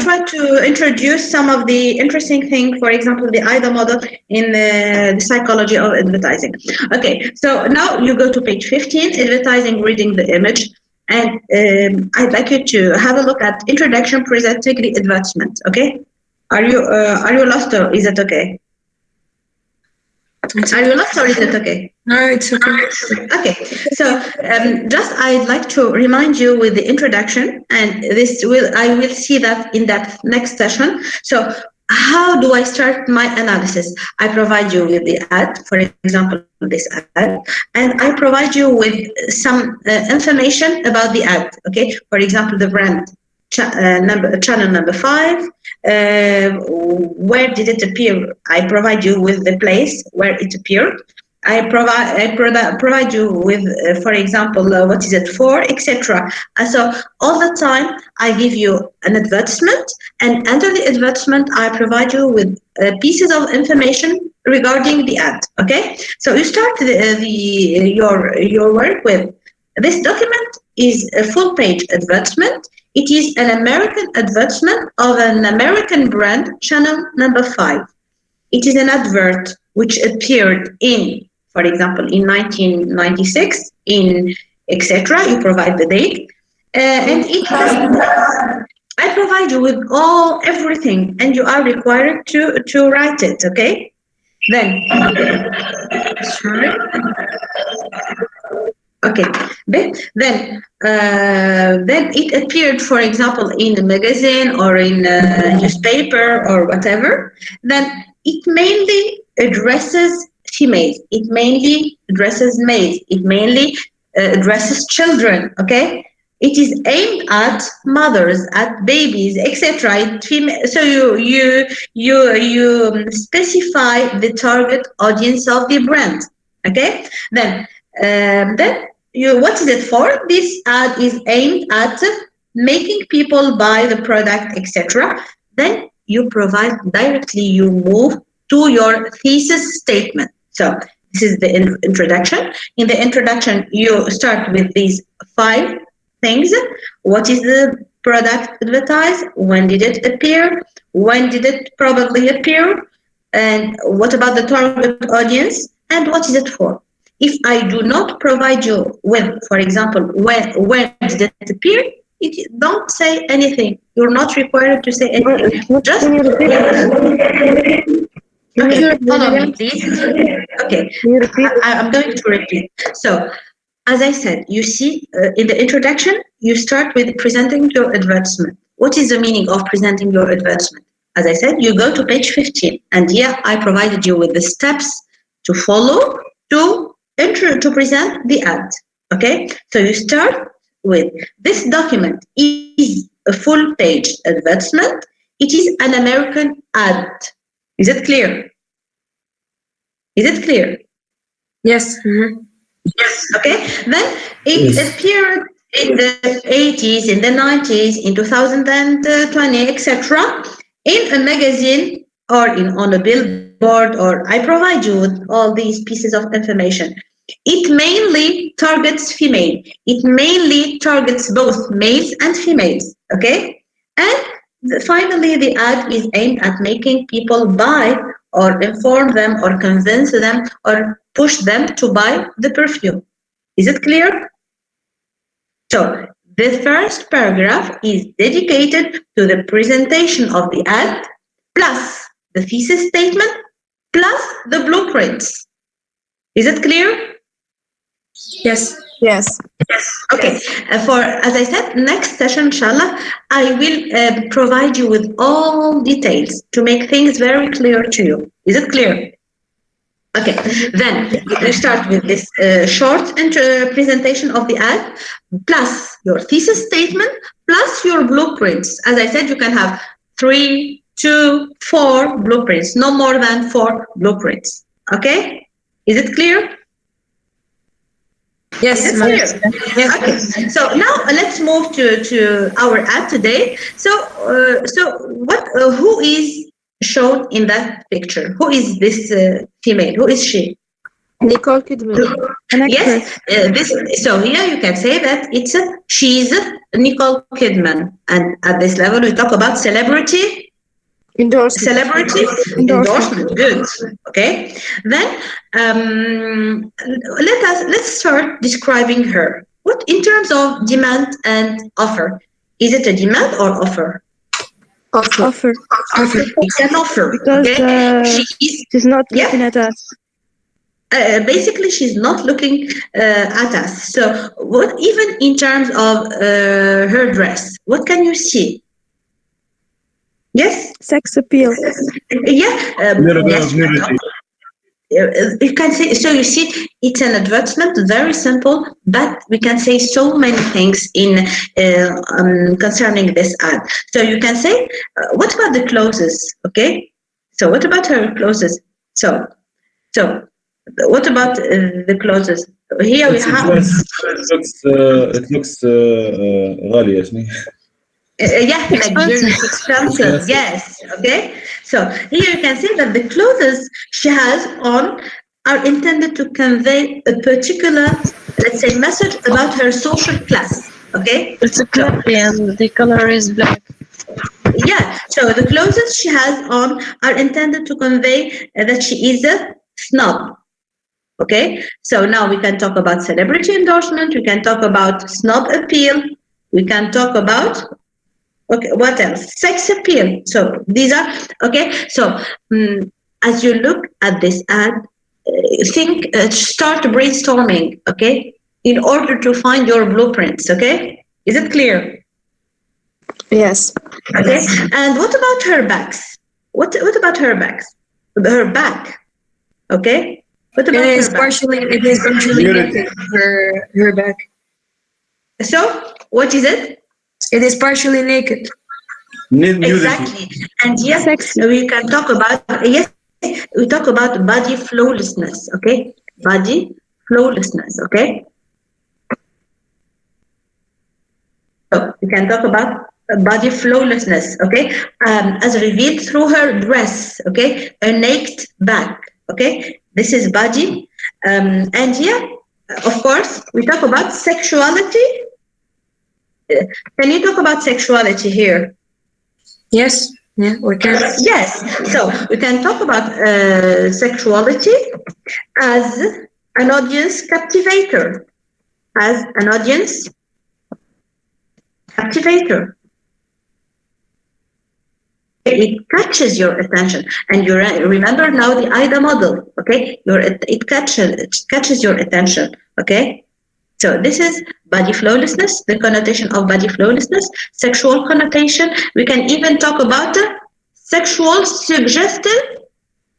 S1: tried to introduce some of the interesting things. For example, the IDA model in the psychology of advertising. Okay. So now you go to page 15, advertising reading the image. And I'd like you to have a look at introduction, presenting the advertisement. Okay, are you lost or is it okay? Are you lost or is it okay?
S4: No, it's okay.
S1: Okay, so just I'd like to remind you with the introduction, and I will see that in that next session. So. How do I start my analysis? I provide you with the ad, for example, this ad, and I provide you with some information about the ad. Okay, for example, the brand, channel number 5, where did it appear? I provide you with the place where it appeared. I provide you with, for example, what is it for, etc. And so all the time I give you an advertisement, and under the advertisement I provide you with pieces of information regarding the ad. Okay, so you start your work with This document is a full-page advertisement. It is an American advertisement of an American brand, channel number 5. It is an advert which appeared in, for example, in 1996, in etc. You provide the date, and it has. I provide you with everything, and you are required to write it. Okay. Then, sorry. Okay. Then it appeared, for example, in a magazine or in a newspaper or whatever. Then it mainly addresses females. It mainly addresses males. It mainly addresses children. Okay. It is aimed at mothers, at babies, etc. So you specify the target audience of the brand. Okay. Then what is it for? This ad is aimed at making people buy the product, etc. Then you provide directly. You move to your thesis statement. So this is the introduction. In the introduction, you start with these 5 things. What is the product advertised? When did it appear? When did it probably appear? And what about the target audience? And what is it for? If I do not provide you with, for example, when did it appear, don't say anything. You're not required to say anything. Just okay, follow me, please. Okay, I'm going to repeat. So, as I said, you see, in the introduction, you start with presenting your advertisement. What is the meaning of presenting your advertisement? As I said, you go to page 15, and here I provided you with the steps to follow to present the ad. Okay, so you start with this document is a full-page advertisement. It is an American ad. Is it clear? Is it clear?
S4: Yes. Mm-hmm.
S1: Yes. Okay. Then it appeared in the 80s, in the 90s, in 2020, etc. in a magazine or on a billboard, or I provide you with all these pieces of information. It mainly targets female. It mainly targets both males and females. Okay. And finally, the ad is aimed at making people buy or inform them or convince them or push them to buy the perfume. Is it clear? So the first paragraph is dedicated to the presentation of the ad, plus the thesis statement, plus the blueprints. Is it clear?
S4: Yes.
S14: Yes.
S1: Yes. Okay. As I said, next session, inshallah, I will provide you with all details to make things very clear to you. Is it clear? Okay. Then you start with this short presentation of the ad, plus your thesis statement, plus your blueprints. As I said, you can have 3, 2, 4 blueprints, no more than 4 blueprints. Okay. Is it clear?
S4: Yes,
S1: yes. Okay. So now let's move to our ad today. So who is shown in that picture? Who is this female? Who is she?
S14: Nicole Kidman.
S1: Yes. So here you can say that she's Nicole Kidman, and at this level we talk about celebrity. Celebrity endorsement. Good. Okay. Then let's start describing her. What in terms of demand and offer? Is it a demand or offer?
S14: Offer.
S1: It's an offer.
S14: Because she's not looking at us.
S1: Basically, she's not looking at us. So, what even in terms of her dress? What can you see? Yes.
S14: Sex appeal.
S1: Yeah. Yes. You can say so. You see, it's an advertisement, very simple, but we can say so many things in concerning this ad. So you can say, what about the clothes? Okay. So what about her clothes? So what about the clothes? Here we have.
S3: It looks غالي يعني.
S1: Yeah, expensive. Yes. Okay. So here you can see that the clothes she has on are intended to convey a particular, let's say, message about her social class. Okay?
S8: It's a club and the color is black.
S1: Yeah, so the clothes she has on are intended to convey that she is a snob. Okay, so now we can talk about celebrity endorsement, we can talk about snob appeal, we can talk about, okay, what else? Sex appeal. So these are, okay, so as you look at this ad, start brainstorming, okay, in order to find your blueprints, okay? Is it clear?
S12: Yes.
S1: Okay, and what about her bags? What about her bags? Her back, okay? What about
S4: it is partially naked, her back.
S1: So, what is it?
S4: It is partially naked.
S1: Exactly. And yes, we can talk about, yes, we talk about body flawlessness, okay? Body flawlessness, okay? So, we can talk about body flawlessness, okay? As revealed through her dress, okay? A naked back, okay? This is body. And yeah, of course, we talk about sexuality. Can you talk about sexuality here?
S4: Yes, yeah, we can.
S1: Yes, so we can talk about sexuality as an audience captivator, as an audience captivator. It catches your attention, and you remember now the AIDA model, okay? It catches your attention, okay? So this is body flawlessness, the connotation of body flawlessness, sexual connotation. We can even talk about sexual suggestive.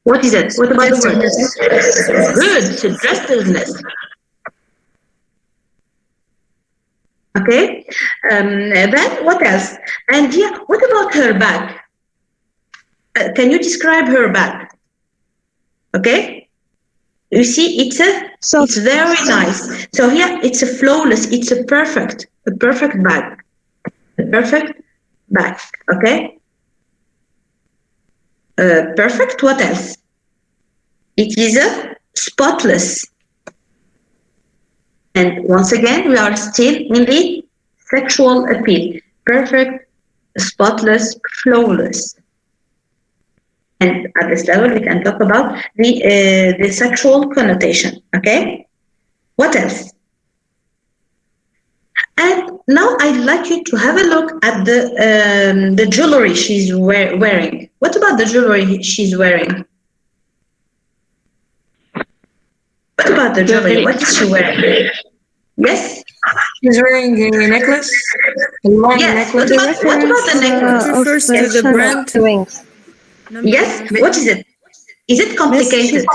S1: What is it? What about the word? Good, suggestiveness. Okay, then what else? And yeah, what about her bag? Can you describe her bag? Okay. You see, it's very nice. So here, it's a flawless, it's a perfect bag. A perfect bag, okay? Perfect, what else? It is a spotless. And once again, we are still in the sexual appeal. Perfect, spotless, flawless. And at this level, we can talk about the sexual connotation, okay? What else? And now I'd like you to have a look at the jewelry she's wearing. What about the jewelry she's wearing? What about the jewelry? What is she wearing? Yes?
S4: She's wearing a necklace. A long necklace.
S1: What about the necklace?
S14: Refers to the brand.
S1: Yes, what is it? Is it complicated?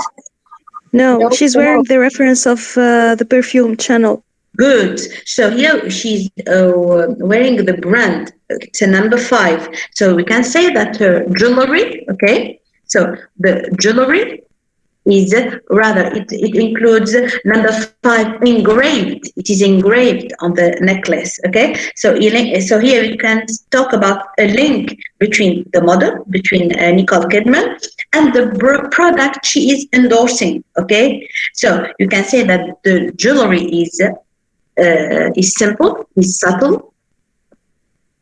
S15: No, she's wearing the reference of the perfume Chanel.
S1: Good. So here she's wearing the brand. It's a number 5. So we can say that her jewelry, okay? So the jewelry is rather, it includes number 5 engraved. It is engraved on the necklace, okay? So here we can talk about a link between the model, between Nicole Kidman, and the product she is endorsing, okay? So you can say that the jewelry is simple, is subtle,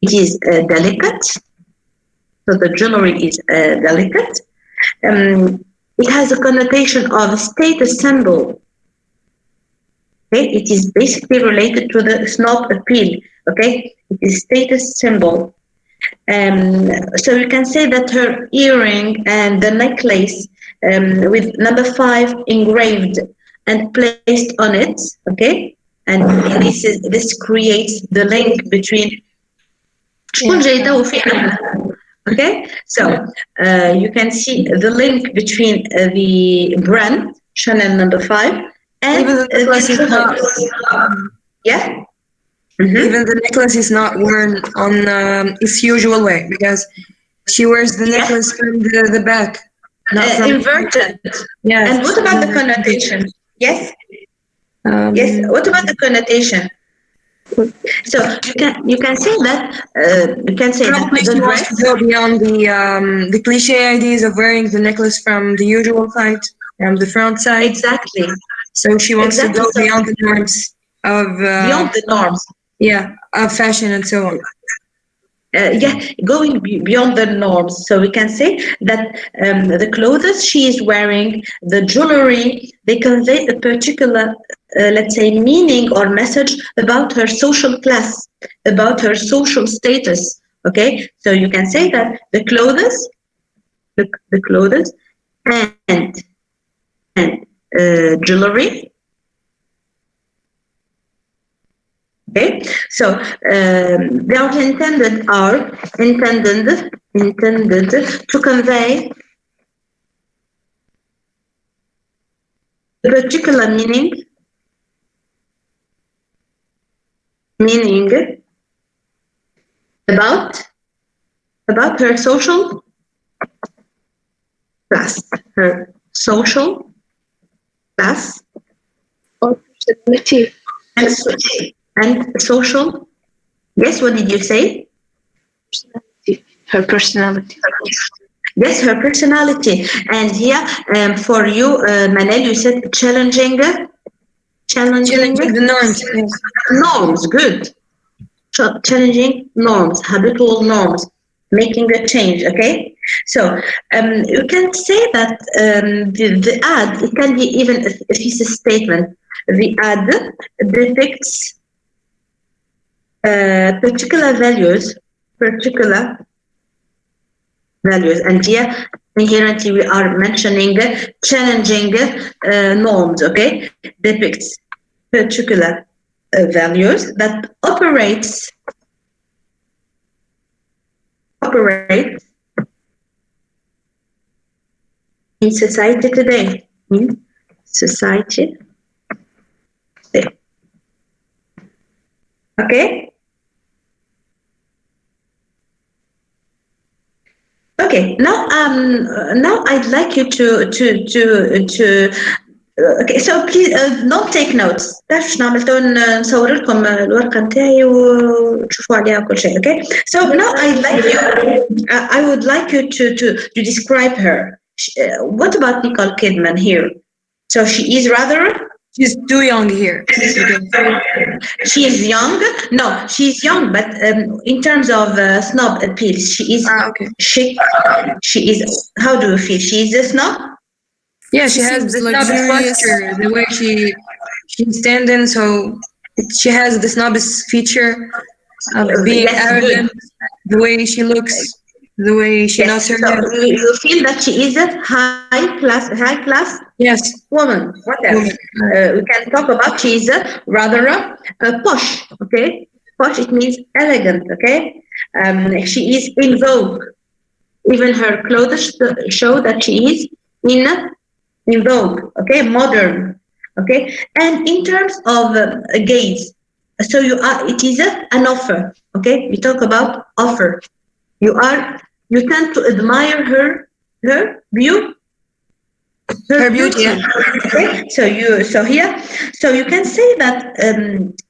S1: it is delicate. So the jewelry is delicate. It has a connotation of a status symbol. Okay, it is basically related to the snob appeal. Okay, it is status symbol. So you can say that her earring and the necklace with number 5 engraved and placed on it. Okay, and this creates the link between. Okay, so you can see the link between the brand Chanel number 5 and
S4: even the necklace is not.
S1: Yeah. Mm-hmm.
S4: Even the necklace is not worn on its usual way because she wears the necklace from the back, not from
S1: inverted.
S4: Yeah.
S1: And what about the connotation? Yes. Yes. What about the connotation? So you can say that
S4: the dress to go beyond the cliche ideas of wearing the necklace from the usual side from the front side.
S1: Exactly.
S4: So she wants
S1: Exactly.
S4: to go beyond the norms of
S1: Beyond the norms.
S4: Yeah, of fashion and so on.
S1: Going beyond the norms. So we can say that the clothes she is wearing, the jewelry, they convey a particular, let's say, meaning or message about her social class, about her social status. Okay, so you can say that the clothes, and jewelry. Okay, so they are intended to convey a particular meaning about her social class,
S8: or personality.
S1: And social. Yes, what did you say?
S8: Her personality.
S1: Yes, her personality. And here, for you, Manel, you said challenging the
S4: norms. Yes.
S1: Norms, good. Challenging norms, habitual norms, making a change. Okay, so you can say that the ad, it can be even a thesis statement. The ad depicts particular values, and here inherently we are mentioning challenging norms. Okay, depicts particular values that operates in society today. Okay. Okay. Now I'd like you to okay, so please don't take notes. تعرف شنو عملت نصور لكم الورقة نتاعي وتشوفوا عليها كل شيء. Okay. So now I would like you to describe her. What about Nicole Kidman here? So she is rather.
S4: She's too young here.
S1: She is young. No, she's young, but in terms of snob appeal, she is chic. She is. How do you feel? She is a snob.
S4: Yeah, she has the snobbish posture, the way she's standing. So she has the snobbish feature of being arrogant, the way she looks, the way she nods her head.
S1: You feel that she is a high class
S4: yes
S1: woman. What else? We can talk about she is rather posh. Okay, posh, it means elegant. Okay, she is in vogue. Even her clothes show that she is in vogue. Okay, modern. Okay, and in terms of gaze, so it is an offer. Okay, we talk about offer. You tend to admire her beauty. Okay, so you can say that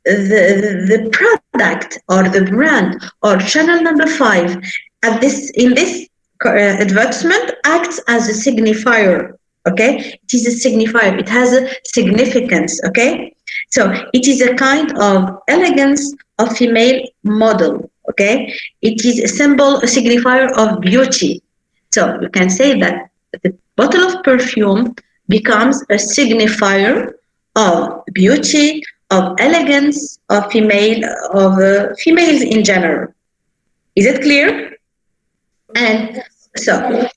S1: the product or the brand or channel number 5 in this advertisement acts as a signifier. Okay, it is a signifier. It has a significance. Okay, so it is a kind of elegance of female model. Okay, it is a symbol, a signifier of beauty. So you can say that the bottle of perfume becomes a signifier of beauty, of elegance, of females in general. Is it clear? And so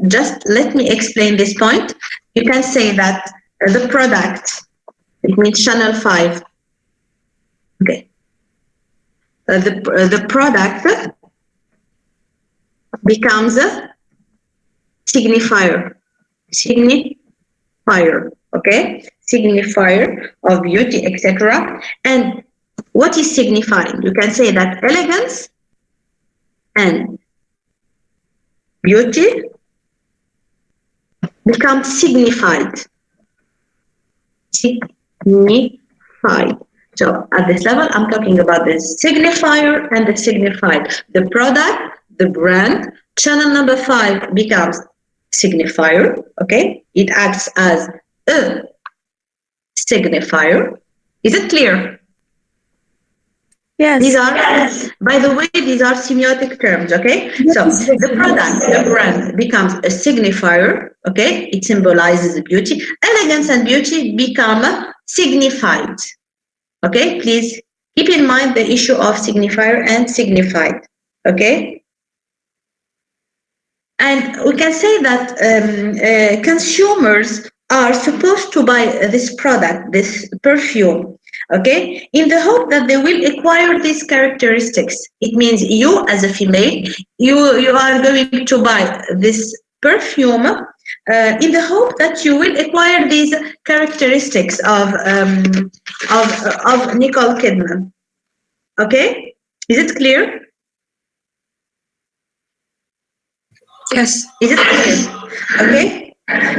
S1: just let me explain this point. You can say that the product, it means channel 5. Okay. The product becomes a signifier, okay? Signifier of beauty, etc. And what is signifying? You can say that elegance and beauty become signified. So at this level, I'm talking about the signifier and the signified. The product, the brand, channel number 5 becomes signifier, okay? It acts as a signifier. Is it clear?
S15: Yes.
S1: These are, by the way, these are semiotic terms, okay? So the product, the brand becomes a signifier, okay? It symbolizes beauty. Elegance and beauty become signified, okay? Please keep in mind the issue of signifier and signified, okay? And we can say that consumers are supposed to buy this product, this perfume, okay, in the hope that they will acquire these characteristics. It means you, as a female, you are going to buy this perfume in the hope that you will acquire these characteristics of Nicole Kidman. Okay, is it clear?
S4: Yes.
S1: Is it clear? Okay.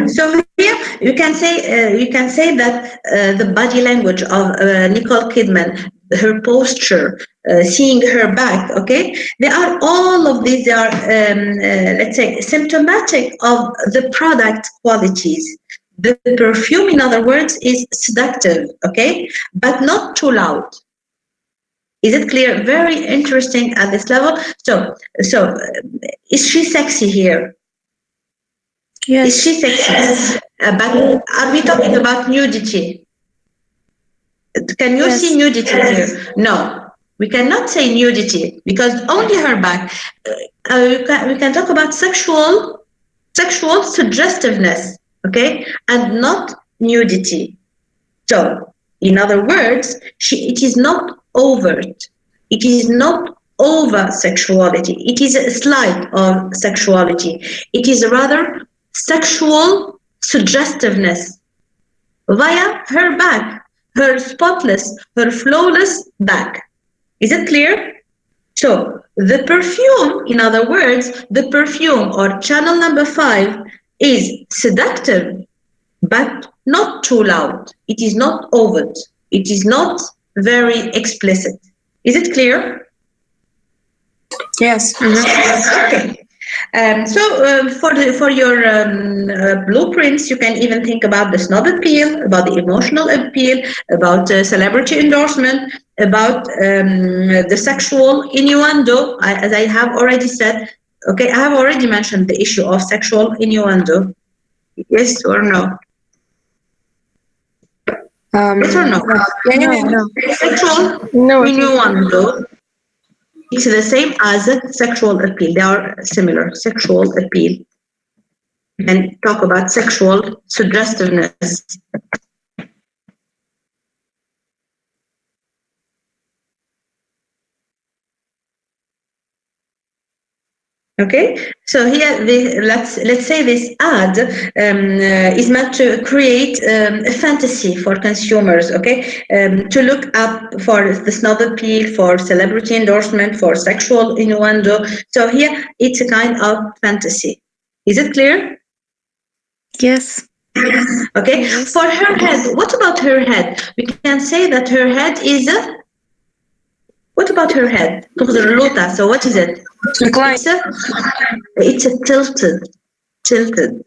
S1: So here you can say that the body language of Nicole Kidman, her posture, seeing her back, okay, they are all of these. They are let's say symptomatic of the product qualities. The perfume, in other words, is seductive, okay, but not too loud. Is it clear? Very interesting at this level. So is she sexy here?
S15: Yes.
S1: Is she sexy? But are we talking about nudity? Can you see nudity here? No, we cannot say nudity because only her back. We can talk about sexual suggestiveness, okay, and not nudity. So, in other words, it is not overt. It is not over sexuality. It is a slide of sexuality. It is rather sexual suggestiveness via her back, her spotless, her flawless back. Is it clear? So the perfume, in other words, the perfume or channel number 5 is seductive, but not too loud. It is not overt. It is not very explicit. Is it clear?
S4: Yes.
S1: Okay. For your blueprints, you can even think about the snob appeal, about the emotional appeal, about celebrity endorsement, about the sexual innuendo. As I have already said, okay, I have already mentioned the issue of sexual innuendo. Yes or no? Yes or no?
S15: No.
S1: Sexual innuendo. It's the same as sexual appeal. They are similar. Sexual appeal. And talk about sexual suggestiveness. Okay, so here let's say this ad is meant to create a fantasy for consumers. Okay, to look up for the snob appeal, for celebrity endorsement, for sexual innuendo. So here it's a kind of fantasy. Is it clear?
S15: Yes.
S1: Okay. For her head, what about her head? We can say that her head is a. What about her head? So what is it? It's a tilted,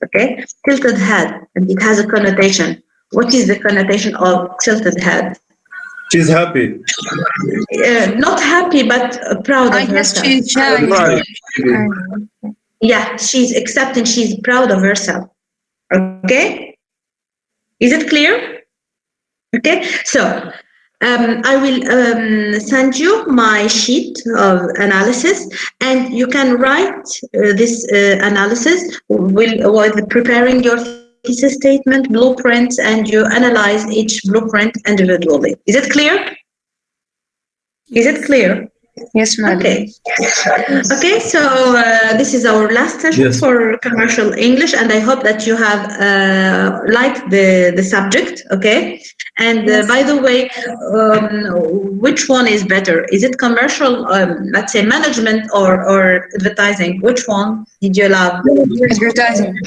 S1: okay? Tilted head, and it has a connotation. What is the connotation of tilted head?
S3: She's happy.
S1: Not happy, but proud of herself.
S4: She's shy.
S3: Right.
S1: Yeah, she's accepting, she's proud of herself. Okay? Is it clear? Okay, so I will send you my sheet of analysis, and you can write this analysis while preparing your thesis statement, blueprints, and you analyze each blueprint individually. Is it clear? Is it clear?
S4: Yes, madam.
S1: Okay. Okay, so this is our last session for commercial English, and I hope that you have liked the subject. Okay, and by the way, which one is better? Is it commercial, let's say management, or advertising? Which one did you love?
S4: Advertising.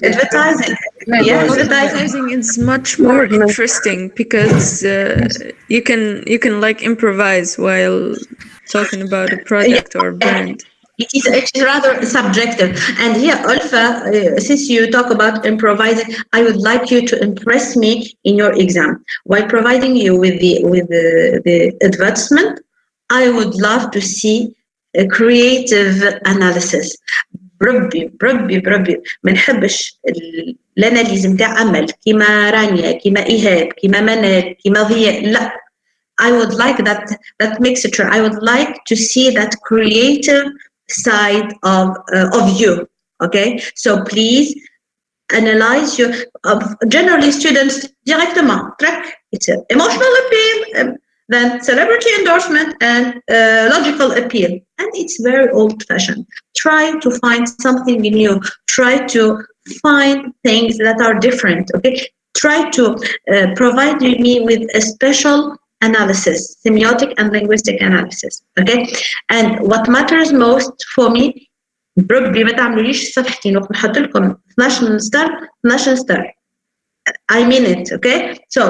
S1: Advertising. Yeah,
S14: Advertising is much more interesting because you can like improvise while talking about a product or brand.
S1: It is rather subjective. And here, Alpha, since you talk about improvising, I would like you to impress me in your exam. While providing you with the advertisement, I would love to see a creative analysis. بربي ما نحبش الاناليز نتاع امل كيما رانيا كيما ايهاب كيما منال كيما ضياء لا. I would like that mixture. I would like to see that creative side of you. Okay, so please analyze your. Generally, students directement track. It's an emotional appeal, then celebrity endorsement, and logical appeal, and it's very old-fashioned. Try to find something new. Try to find things that are different. Okay, try to provide me with a special analysis, semiotic and linguistic analysis. Okay, and what matters most for me, بربي ما تعملوليش صفحتين وقت نحط لكم 12 star. I mean it. Okay, so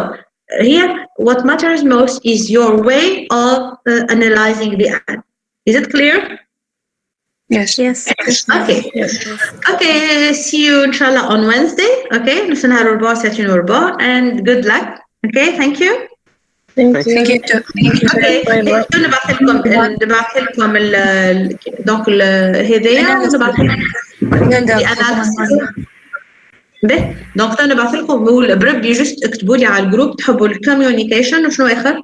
S1: here what matters most is your way of analyzing the ad. Is it clear?
S14: Yes.
S1: Okay. Okay, see you inshallah on Wednesday. Okay, نفس نهار الأربعاء ساعتين وربع, and good luck. Okay, thank you.
S8: Thank you.
S1: Okay, نبعث لكم دونك الهدايا ونبعث لكم به. دونك نبعث لكم بربي جست اكتبوا لي على الجروب تحبوا الكوميونيكيشن وشنو اخر؟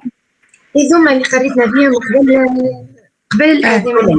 S10: هذوما اللي خريطنا فيهم قبل الأزمة.